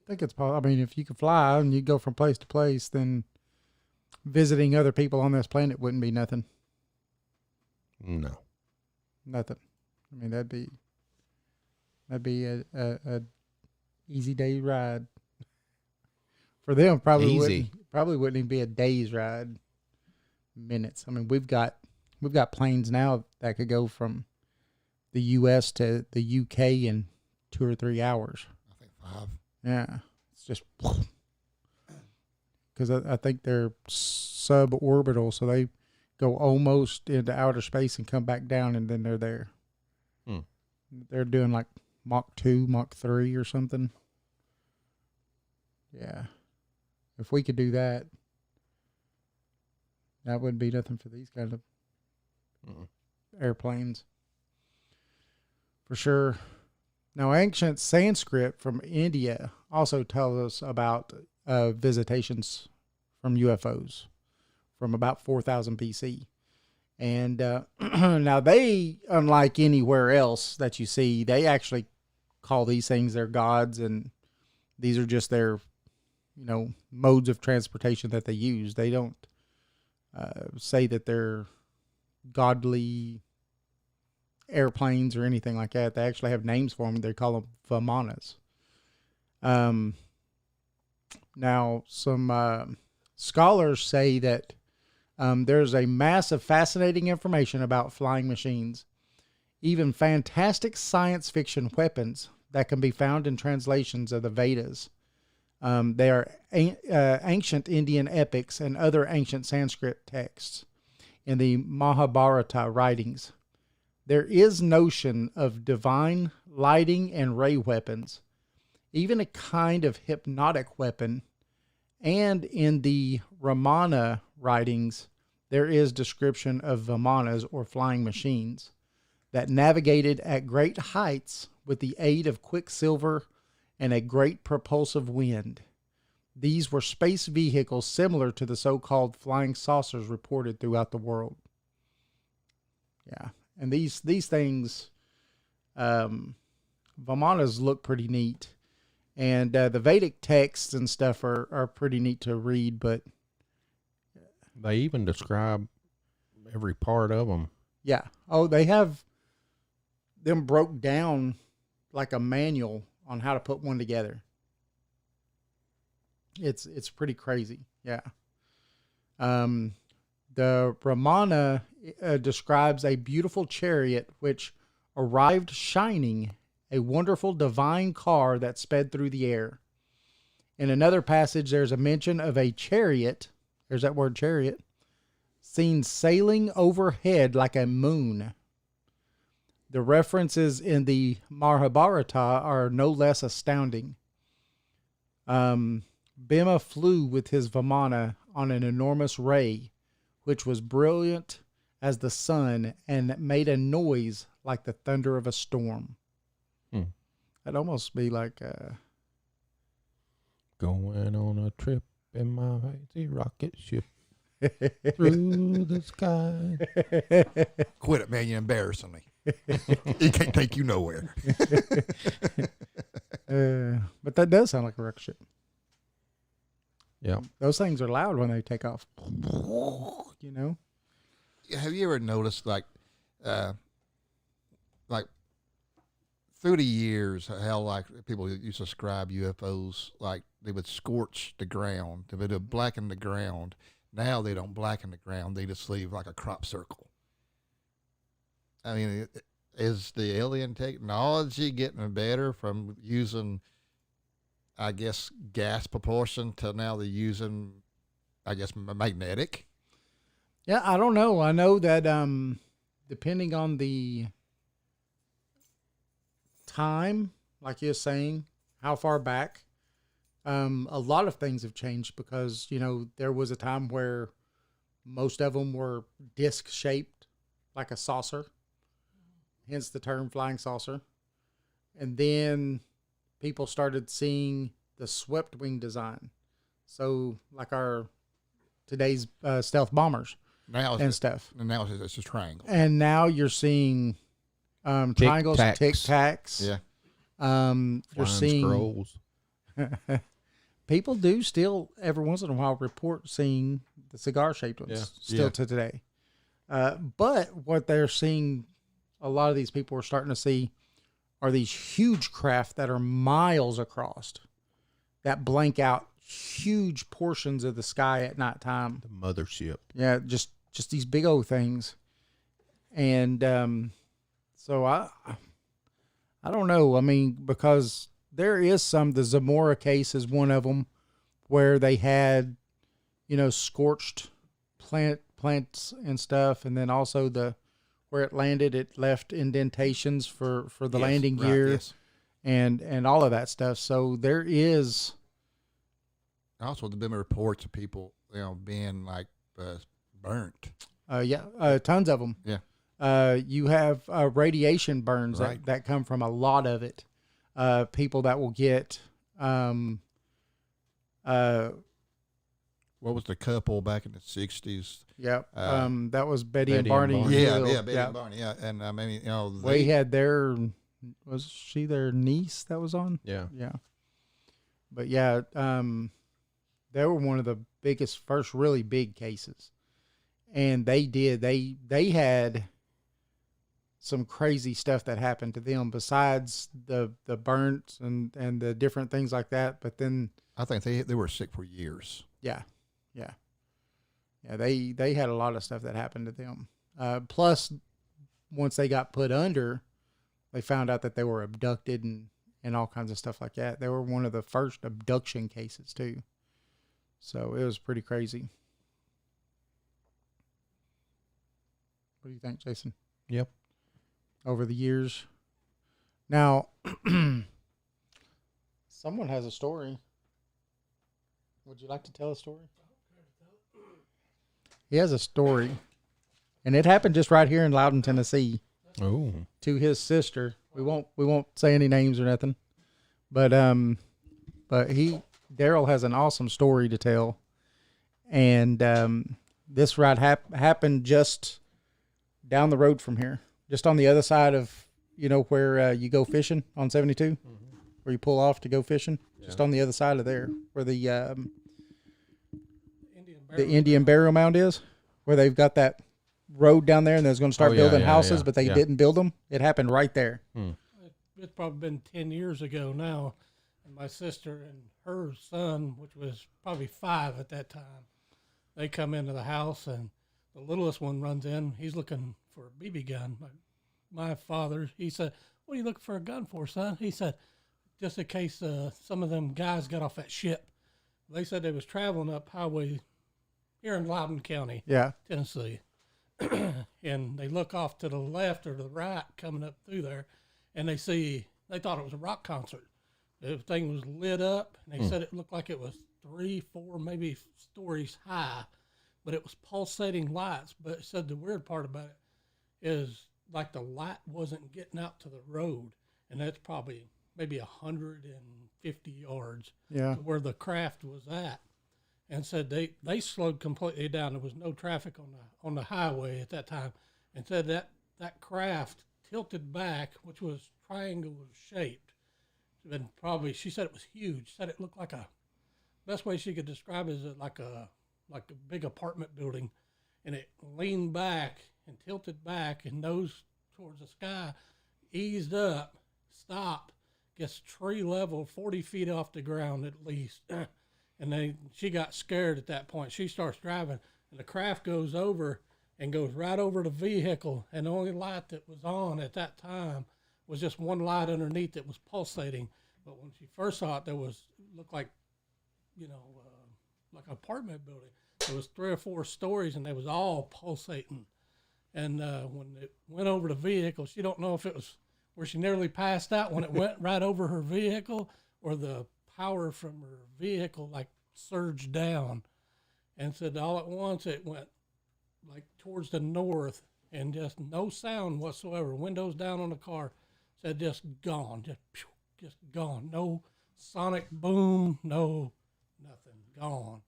I think it's possible. I mean, if you could fly and you go from place to place, then visiting other people on this planet wouldn't be nothing. No. Nothing. I mean, that'd be a easy day ride. For them, probably Easy. wouldn't even be a day's ride. Minutes. I mean, we've got planes now that could go from the U.S. to the U.K. in 2 or 3 hours. I think 5. Yeah, it's just because I think they're suborbital, so they go almost into outer space and come back down, and then they're there. They're doing like Mach 2, Mach 3 or something. Yeah. If we could do that, that wouldn't be nothing for these kind of airplanes. For sure. Now, ancient Sanskrit from India also tells us about visitations from UFOs from about 4000 BC. And now they, unlike anywhere else that you see, they actually call these things their gods, and these are just their, modes of transportation that they use. They don't say that they're godly airplanes or anything like that. They actually have names for them. They call them Vimanas. Now, some scholars say that there's a mass of fascinating information about flying machines, even fantastic science fiction weapons that can be found in translations of the Vedas. They are ancient Indian epics and other ancient Sanskrit texts in the Mahabharata writings. There is notion of divine lighting and ray weapons, even a kind of hypnotic weapon, and in the Ramana writings, there is description of Vimanas or flying machines that navigated at great heights with the aid of quicksilver and a great propulsive wind. These were space vehicles similar to the so-called flying saucers reported throughout the world. Yeah, and these things, Vimanas look pretty neat. And the Vedic texts and stuff are pretty neat to read, but They even describe every part of them. yeah. Oh, they have them broke down like a manual on how to put one together. It's pretty crazy. Yeah. The Ramana describes a beautiful chariot which arrived shining, a wonderful divine car that sped through the air. In another passage, there's a mention of a chariot. There's that word chariot. Seen sailing overhead like a moon. The references in the Mahabharata are no less astounding. Bhima flew with his Vimana on an enormous ray, which was brilliant as the sun and made a noise like the thunder of a storm. That'd almost be like Going on a trip in my crazy rocket ship through the sky. Quit it, man. You're embarrassing me. It can't take you nowhere. But that does sound like a rocket ship. Yeah. Those things are loud when they take off. Have you ever noticed, like through the years, how like people used to describe UFOs, like they would scorch the ground, they would blacken the ground. Now they don't blacken the ground; they just leave like a crop circle. I mean, is the alien technology getting better from using, I guess, gas propulsion to now they're using, I guess, magnetic? Yeah, I don't know. I know that depending on the time, like you're saying, how far back, a lot of things have changed because, there was a time where most of them were disc shaped like a saucer, hence the term flying saucer. And then people started seeing the swept wing design. So like our today's stealth bombers Now and stuff. And now it's just a triangle. And now you're seeing triangles, Tic-tacs. tic-tacs. Yeah. You're Flying seeing scrolls. people do still every once in a while report seeing the cigar-shaped ones Yeah. still Yeah. to today. But what they're seeing, a lot of these people are starting to see, are these huge craft that are miles across, that blank out huge portions of the sky at nighttime. The mothership. Yeah, just these big old things. And so I don't know. I mean, because there is the Zamora case is one of them where they had, scorched plants and stuff, and then also where it landed, it left indentations for the Yes, landing right, gear yes. and all of that stuff. So there is. Also, there've been reports of people, being like burnt. Tons of them. Yeah. You have radiation burns Right. that come from a lot of it. People that will get, What was the couple back in the 60s? yep. Uh, That was Betty and Betty and Barney. Barney. Yeah, Hill. yeah, Betty and Barney. Yeah, and I mean, They had was she their niece that was on? Yeah. Yeah. But yeah, they were one of the first really big cases. And they had some crazy stuff that happened to them besides the burns and the different things like that. But then, I think they were sick for years. yeah, they had a lot of stuff that happened to them. Plus, once they got put under, they found out that they were abducted and all kinds of stuff like that. They were one of the first abduction cases too. So it was pretty crazy. What do you think, Jason? Yep. Over the years. Now, someone has a story. Would you like to tell a story? He has a story, and it happened just right here in Loudon, Tennessee, Oh, to his sister. We won't say any names or nothing, but Daryl has an awesome story to tell, and this ride happened just down the road from here, just on the other side of where you go fishing on 72, where you pull off to go fishing, just on the other side of there, where the Indian burial mound is, where they've got that road down there, and they're going to start Oh, yeah, building yeah, houses, yeah, but they yeah. didn't build them. It happened right there. It's probably been 10 years ago now. And my sister and her son, which was probably 5 at that time, they come into the house, and the littlest one runs in. He's looking for a BB gun. My father, he said, "What are you looking for a gun for, son?" He said, "Just in case some of them guys got off that ship." They said they was traveling up highway here in Loudon County, Yeah. Tennessee. And they look off to the left or the right coming up through there, and they thought it was a rock concert. The thing was lit up, and they said it looked like it was 3, 4, maybe stories high, but it was pulsating lights. But it said the weird part about it is like the light wasn't getting out to the road, and that's probably maybe 150 yards Yeah. to where the craft was at. And said they slowed completely down. There was no traffic on the highway at that time, and said that craft tilted back, which was triangular shaped. And probably she said it was huge. Said it looked like best way she could describe it is like a big apartment building, and it leaned back and tilted back and nose towards the sky, eased up, stopped, gets tree level, 40 feet off the ground at least. And she got scared at that point. She starts driving, and the craft goes over and goes right over the vehicle. And the only light that was on at that time was just one light underneath that was pulsating. But when she first saw it, looked like, like an apartment building. There was 3 or 4 stories, and they was all pulsating. And when it went over the vehicle, she don't know if it was where she nearly passed out when it went right over her vehicle, or the power from her vehicle like surged down, and said all at once it went like towards the north, and just no sound whatsoever. Windows down on the car, said just gone, just gone. No sonic boom, no nothing, gone.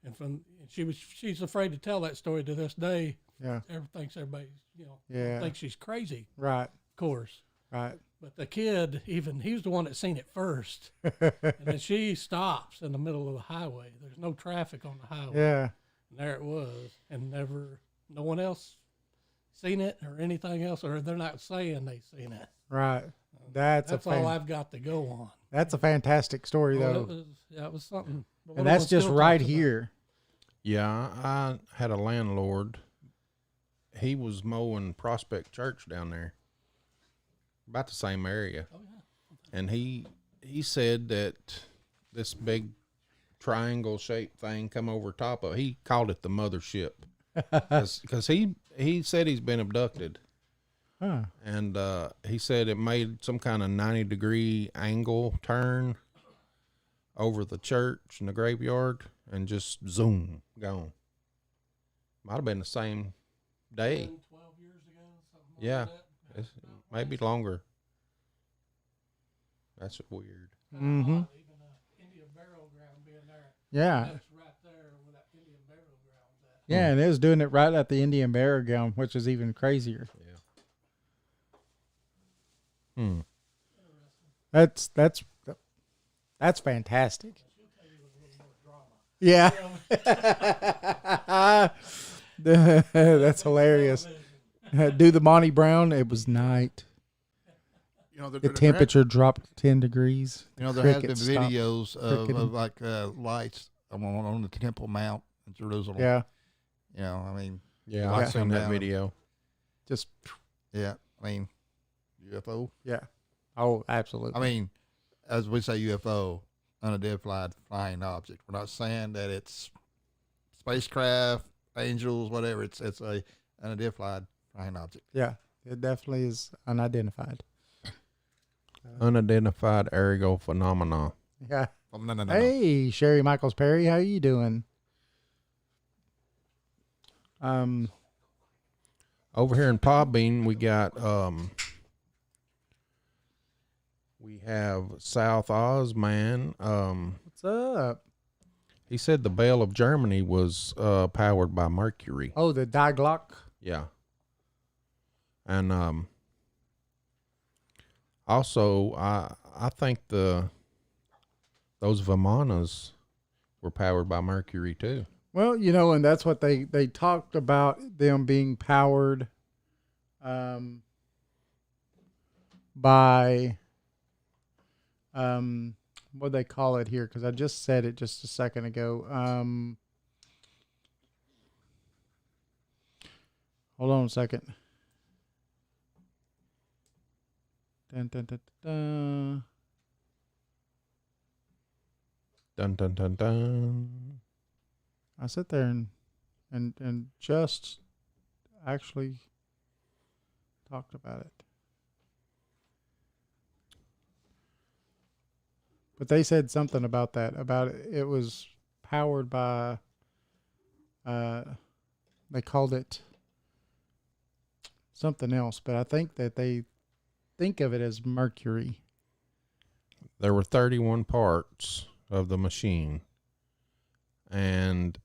And she's afraid to tell that story to this day. Yeah. Everybody's Yeah. thinks she's crazy, Right. of course. Right. But the kid, even he was the one that seen it first, and then she stops in the middle of the highway. There's no traffic on the highway. Yeah. And there it was, and no one else seen it or anything else, or they're not saying they seen it. Right. That's all I've got to go on. That's a fantastic story, Well, though. it was something. The And little that's one just still right talks about it. here. Yeah, I had a landlord. He was mowing Prospect Church down there, about the same area. Oh, yeah. And he said that this big triangle shaped thing come over top of. He called it the mothership because he said he's been abducted. Huh. And he said it made some kind of 90-degree angle turn over the church and the graveyard and just zoom, gone. Might have been the same day. 12 years ago, something Yeah. like that. It's maybe longer. That's weird. Mm-hmm. Even Indian burial ground being there. Yeah. That's right there where that Indian burial ground's at. Yeah, and it was doing it right at the Indian burial ground, which is even crazier. Hmm. That's fantastic. Yeah. That's hilarious. Do the Monty Brown. It was night. You know, The temperature dropped 10 degrees. You know, there has been Crickets stopped videos cricketing. of like lights on the Temple Mount in Jerusalem. Yeah. You know, I mean, Yeah, Lights I've seen come that down. video. Just, yeah, I mean, UFO. yeah. Oh, absolutely. I mean, as we say, UFO, unidentified flying object. We're not saying that it's spacecraft, angels, whatever. It's a unidentified flying object. Yeah. It definitely is unidentified. Unidentified aerial phenomena. Yeah. No. Hey, Sherry Michaels Perry, how you doing? Over here in Podbean, we have South Ozman. What's up? He said the Belle of Germany was powered by Mercury. Oh, the Die Glock. Yeah. And also I think those Vimanas were powered by Mercury too. Well, you know, and that's what they talked about, them being powered by what they call it here, because I just said it just a second ago. Hold on a second. Dun, dun, dun, dun, Dun dun dun dun. I sit there and just actually talked about it. But they said something about that, about it was powered by, they called it something else, but I think that they think of it as Mercury. There were 31 parts of the machine, and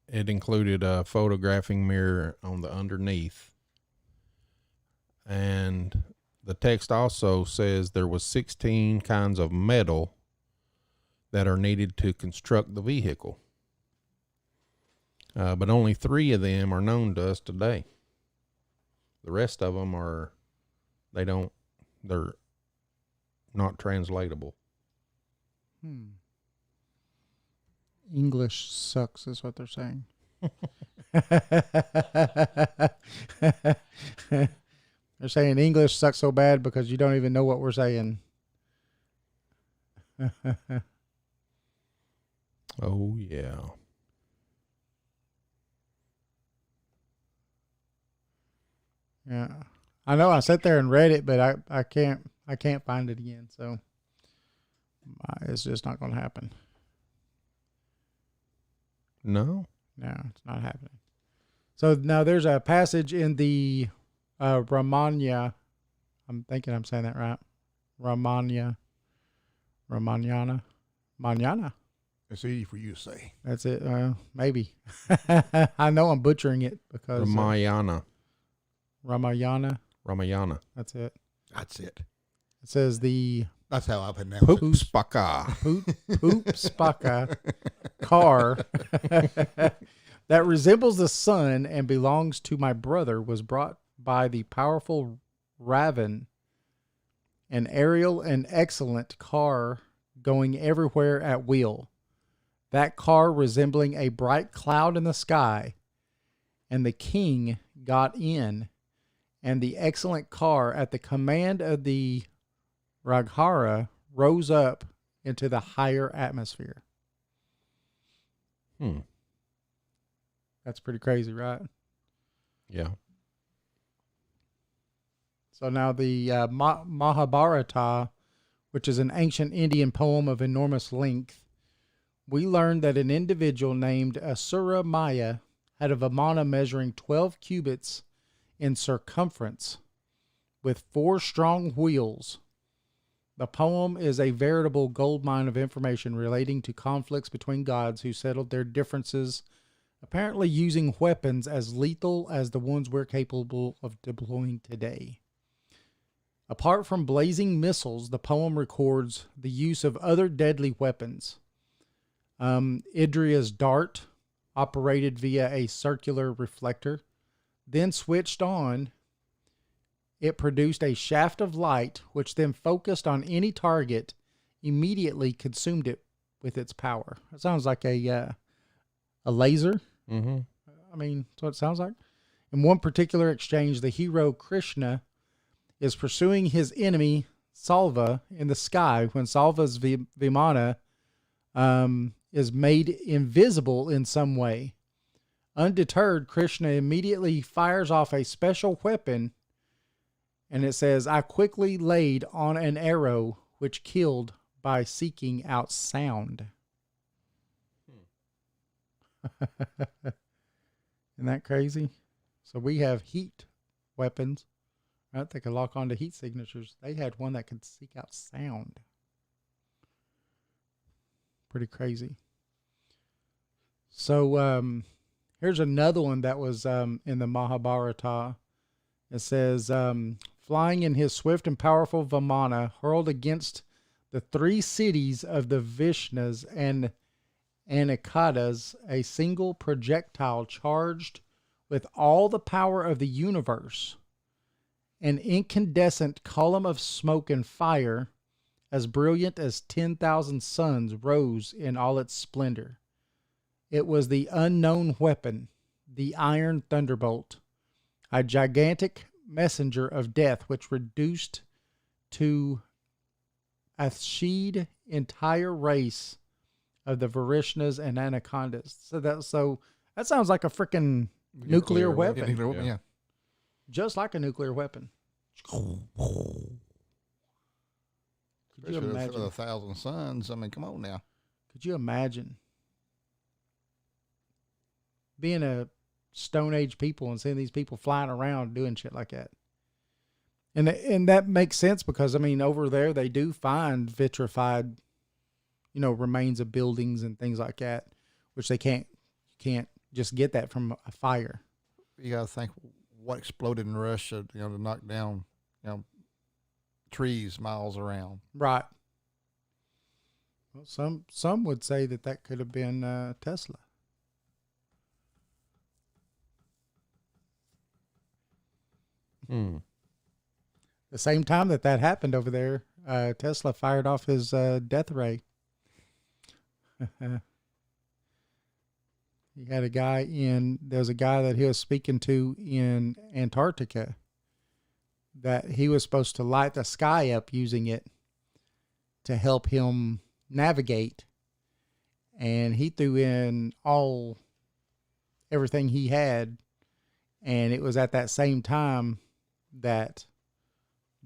it included a photographing mirror on the underneath. And the text also says there was 16 kinds of metal that are needed to construct the vehicle. But only 3 of them are known to us today. The rest of them they're not translatable. English sucks is what they're saying. They're saying English sucks so bad because you don't even know what we're saying. Oh, yeah. Yeah. I know I sat there and read it, but I can't find it again. So it's just not going to happen. No? No, it's not happening. So now there's a passage in the Ramayana. I'm thinking I'm saying that right. Ramayana. It's easy for you to say. That's it. Maybe. I know I'm butchering it because Ramayana. Ramayana. Ramayana. That's it. That's it. It says the That's how I pronounce Poop it. spaka. Poop Spaka car that resembles the sun and belongs to my brother was brought by the powerful Raven, an aerial and excellent car going everywhere at will. That car resembling a bright cloud in the sky, and the king got in, and the excellent car at the command of the Raghara rose up into the higher atmosphere. That's pretty crazy, right? Yeah. So now the Mahabharata, which is an ancient Indian poem of enormous length, we learned that an individual named Asura Maya had a Vimana measuring 12 cubits in circumference with 4 strong wheels. The poem is a veritable goldmine of information relating to conflicts between gods who settled their differences, apparently using weapons as lethal as the ones we're capable of deploying today. Apart from blazing missiles, the poem records the use of other deadly weapons. Idria's dart, operated via a circular reflector, then switched on. It produced a shaft of light, which then focused on any target, immediately consumed it with its power. It sounds like a laser. Mm-hmm. I mean, that's what it sounds like. In one particular exchange, the hero Krishna is pursuing his enemy Salva in the sky when Salva's Vimana is made invisible in some way. Undeterred, Krishna immediately fires off a special weapon, and it says, I quickly laid on an arrow which killed by seeking out sound. Isn't that crazy? So we have heat weapons, right? They can lock onto heat signatures. They had one that could seek out sound. Pretty crazy. So here's another one that was in the Mahabharata. It says, flying in his swift and powerful Vimana, hurled against the 3 cities of the Vishnas and Anikadas, a single projectile charged with all the power of the universe. An incandescent column of smoke and fire, as brilliant as 10,000 suns, rose in all its splendor. It was the unknown weapon, the Iron Thunderbolt, a gigantic messenger of death which reduced to Ashid entire race of the Varishnas and Anacondas. So that sounds like a freaking nuclear weapon. Nuclear weapon, yeah. Just like a nuclear weapon. Could you Especially imagine? 1,000 suns. I mean, come on now. Could you imagine being a Stone Age people and seeing these people flying around doing shit like that? And that makes sense because, I mean, over there they do find vitrified, remains of buildings and things like that, which they can't just get that from a fire. You got to think what exploded in Russia, to knock down, trees miles around. Right. Well, some would say that could have been Tesla. The same time that happened over there, Tesla fired off his death ray. He had a guy there was a guy that he was speaking to in Antarctica that he was supposed to light the sky up using it to help him navigate. And he threw in everything he had. And it was at that same time that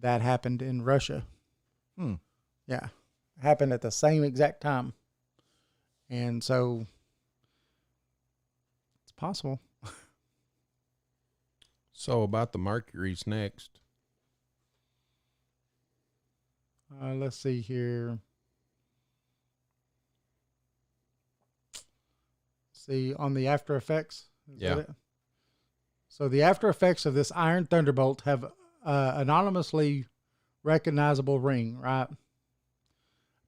happened in Russia. Yeah. It happened at the same exact time. And so it's possible. So about the Mercury's next. Let's see here. See, on the after effects. Is that it? So the after effects of this Iron Thunderbolt have anonymously recognizable ring, right?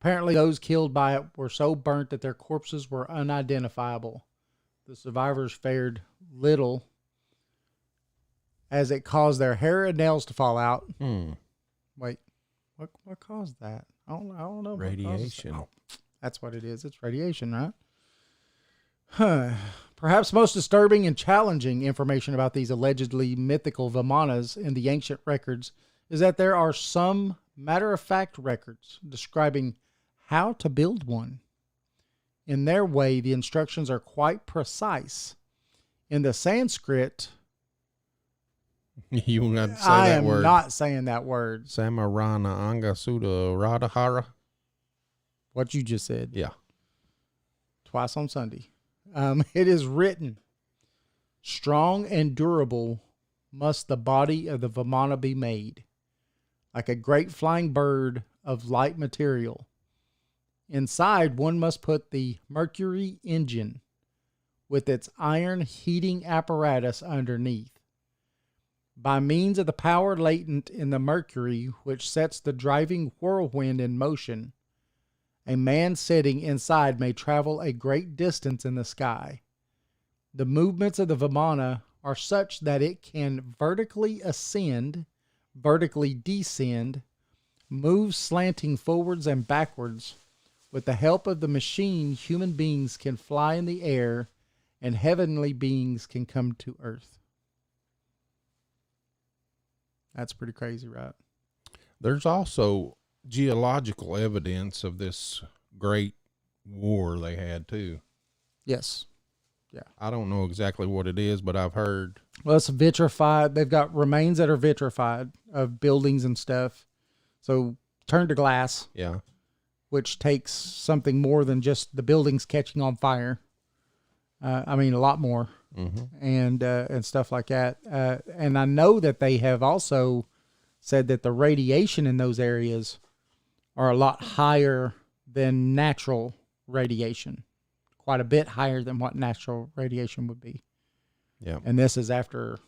Apparently, those killed by it were so burnt that their corpses were unidentifiable. The survivors fared little as it caused their hair and nails to fall out. Wait, what caused that? I don't know. what caused it. Radiation. Oh, that's what it is. It's radiation, right? Perhaps most disturbing and challenging information about these allegedly mythical Vimanas in the ancient records is that there are some matter-of-fact records describing how to build one. In their way, the instructions are quite precise. In the Sanskrit, You will not say I that am word. not saying that word. Samarana Anga Sudha Radhahara. What you just said. Yeah. Twice on Sunday. It is written, strong and durable must the body of the Vimana be made, like a great flying bird of light material. Inside, one must put the mercury engine with its iron heating apparatus underneath. By means of the power latent in the mercury, which sets the driving whirlwind in motion, a man sitting inside may travel a great distance in the sky. The movements of the Vimana are such that it can vertically ascend, vertically descend, move slanting forwards and backwards. With the help of the machine, human beings can fly in the air and heavenly beings can come to earth. That's pretty crazy, right? There's also geological evidence of this great war they had too. Yes. I don't know exactly what it is, but I've heard. Well, it's vitrified. They've got remains that are vitrified of buildings and stuff. So turned to glass, Yeah. which takes something more than just the buildings catching on fire. I mean, a lot more, and stuff like that. And I know that they have also said that the radiation in those areas are a lot higher than natural radiation, quite a bit higher than what natural radiation would be. Yeah. And this is after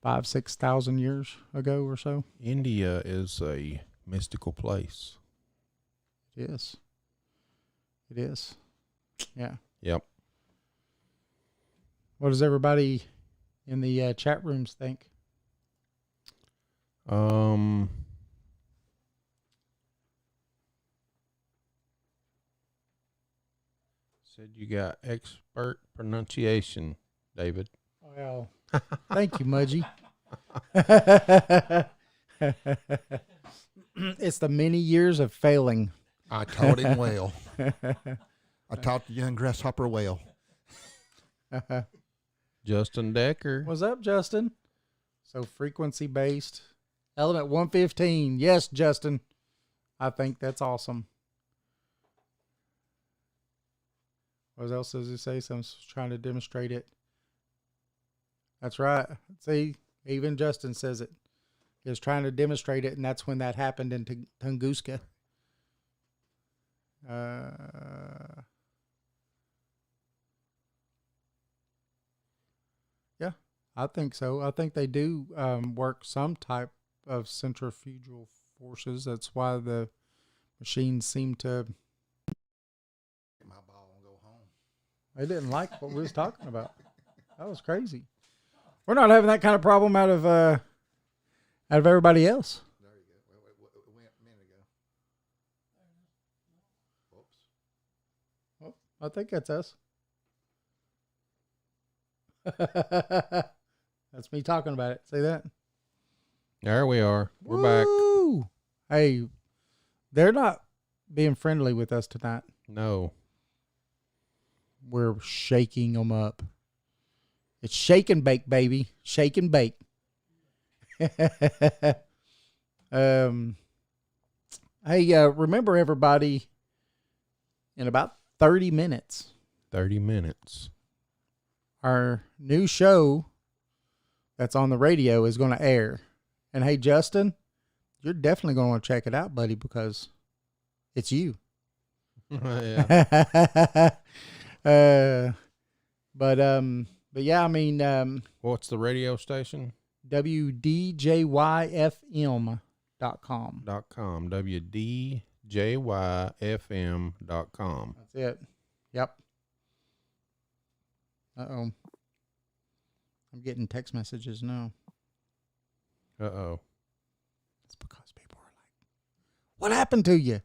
5,000-6,000 years ago or so. India is a mystical place. It is. It is. Yeah. Yep. What does everybody in the chat rooms think? Said you got expert pronunciation, David. Well, thank you, Mudgy. It's the many years of failing. I taught him well. I taught the young grasshopper well. Justin Decker. What's up, Justin? So frequency based. Element 115. Yes, Justin. I think that's awesome. What else does it say? Someone's trying to demonstrate it. That's right. See, even Justin says it. He was trying to demonstrate it, and that's when that happened in Tunguska. Yeah, I think so. I think they do work some type of centrifugal forces. That's why the machines seem to. My ball and go home. They didn't like what we was talking about. That was crazy. We're not having that kind of problem out of everybody else. There you go. It went a minute ago. Whoops. I think that's us. That's me talking about it. See that? There we are. We're back. Woo! Hey, they're not being friendly with us tonight. No. We're shaking them up. It's shake and bake, baby. Shake and bake. Hey, remember everybody, in about 30 minutes, 30 minutes. our new show that's on the radio is going to air. And hey, Justin, you're definitely going to want to check it out, buddy, because it's you. Yeah. But yeah, I mean, What's the radio station? WDJYFM.com. .com. WDJYFM.com. That's it. Yep. Uh-oh. I'm getting text messages now. Uh-oh. It's because people are like, what happened to you?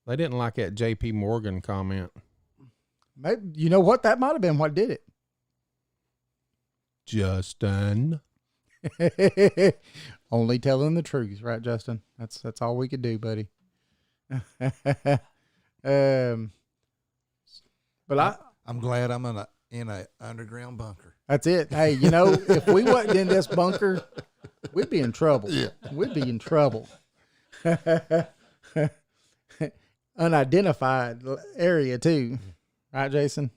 They didn't like that J.P. Morgan comment. Maybe, you know what? That might have been what did it. Justin. Only telling the truth, right, Justin? That's all we could do, buddy. But I'm glad I'm in a underground bunker. that's it. Hey, you know, if we wasn't in this bunker, we'd be in trouble. Yeah. We'd be in trouble. Unidentified area too, right, Jason?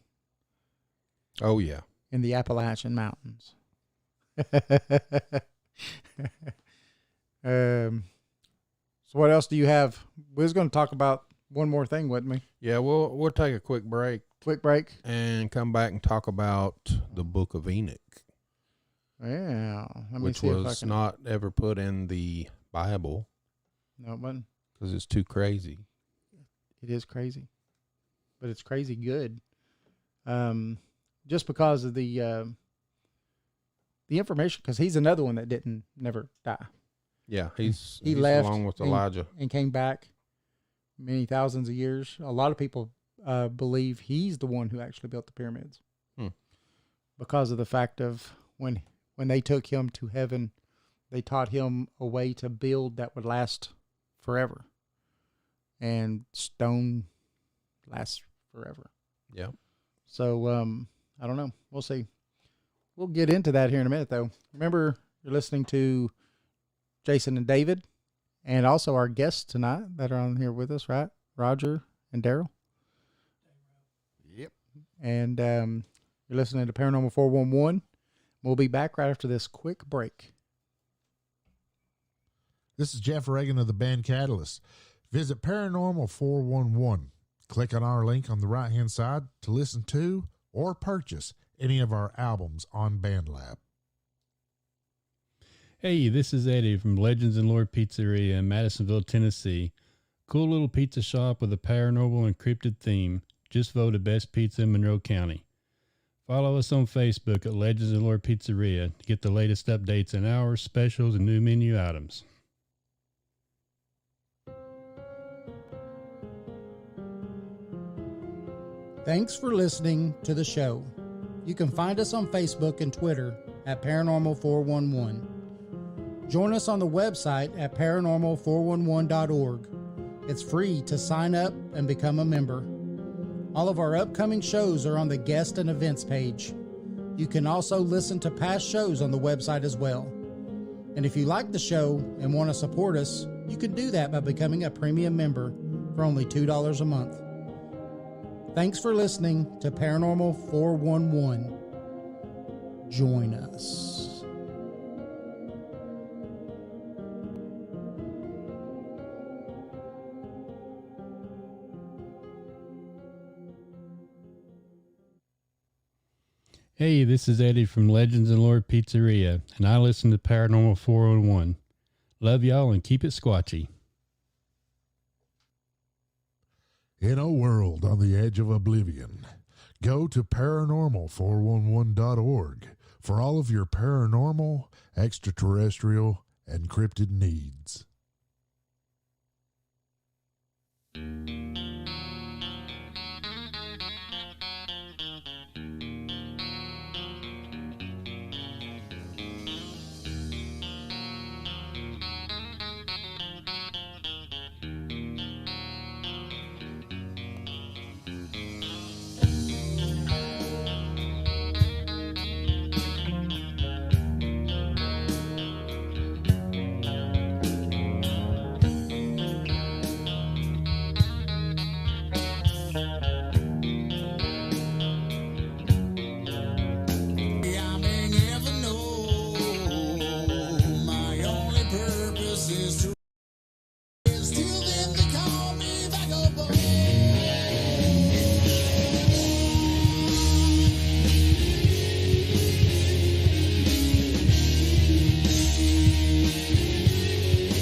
Oh, yeah. In the Appalachian Mountains. So what else do you have? We was going to talk about one more thing, wasn't we? Yeah, we'll take a quick break Quick break. and come back and talk about the Book of Enoch, Yeah. Let me which see if I was can. not ever put in the Bible No, but because it's too crazy. it is crazy, but it's crazy good. Just because of the information, because he's another one that didn't never die Yeah, he's left along with and- Elijah. and came back many thousands of years. A lot of people believe he's the one who actually built the pyramids because of the fact of when they took him to heaven, they taught him a way to build that would last forever, and stone lasts forever. Yeah. So I don't know. We'll see. We'll get into that here in a minute, though. Remember, you're listening to Jason and David, and also our guests tonight that are on here with us, right? Roger and Daryl. Yep. And you're listening to Paranormal 411. We'll be back right after this quick break. This is Jeff Reagan of the band Catalyst. Visit Paranormal 411. Click on our link on the right-hand side to listen to or purchase any of our albums on BandLab. Hey, this is Eddie from Legends and Lore Pizzeria in Madisonville, Tennessee. Cool little pizza shop with a paranormal and cryptid theme. Just voted best pizza in Monroe County. Follow us on Facebook at Legends and Lore Pizzeria to get the latest updates and hours, specials, and new menu items. Thanks for listening to the show. You can find us on Facebook and Twitter at Paranormal 411. Join us on the website at paranormal411.org. It's free to sign up and become a member. All of our upcoming shows are on the guest and events page. You can also listen to past shows on the website as well. And if you like the show and want to support us, you can do that by becoming a premium member for only $2 a month. Thanks for listening to Paranormal 411. Join us. Hey, this is Eddie from Legends and Lore Pizzeria, and I listen to Paranormal 401. Love y'all and keep it squatchy. In a world on the edge of oblivion, go to paranormal411.org for all of your paranormal, extraterrestrial, and cryptid needs.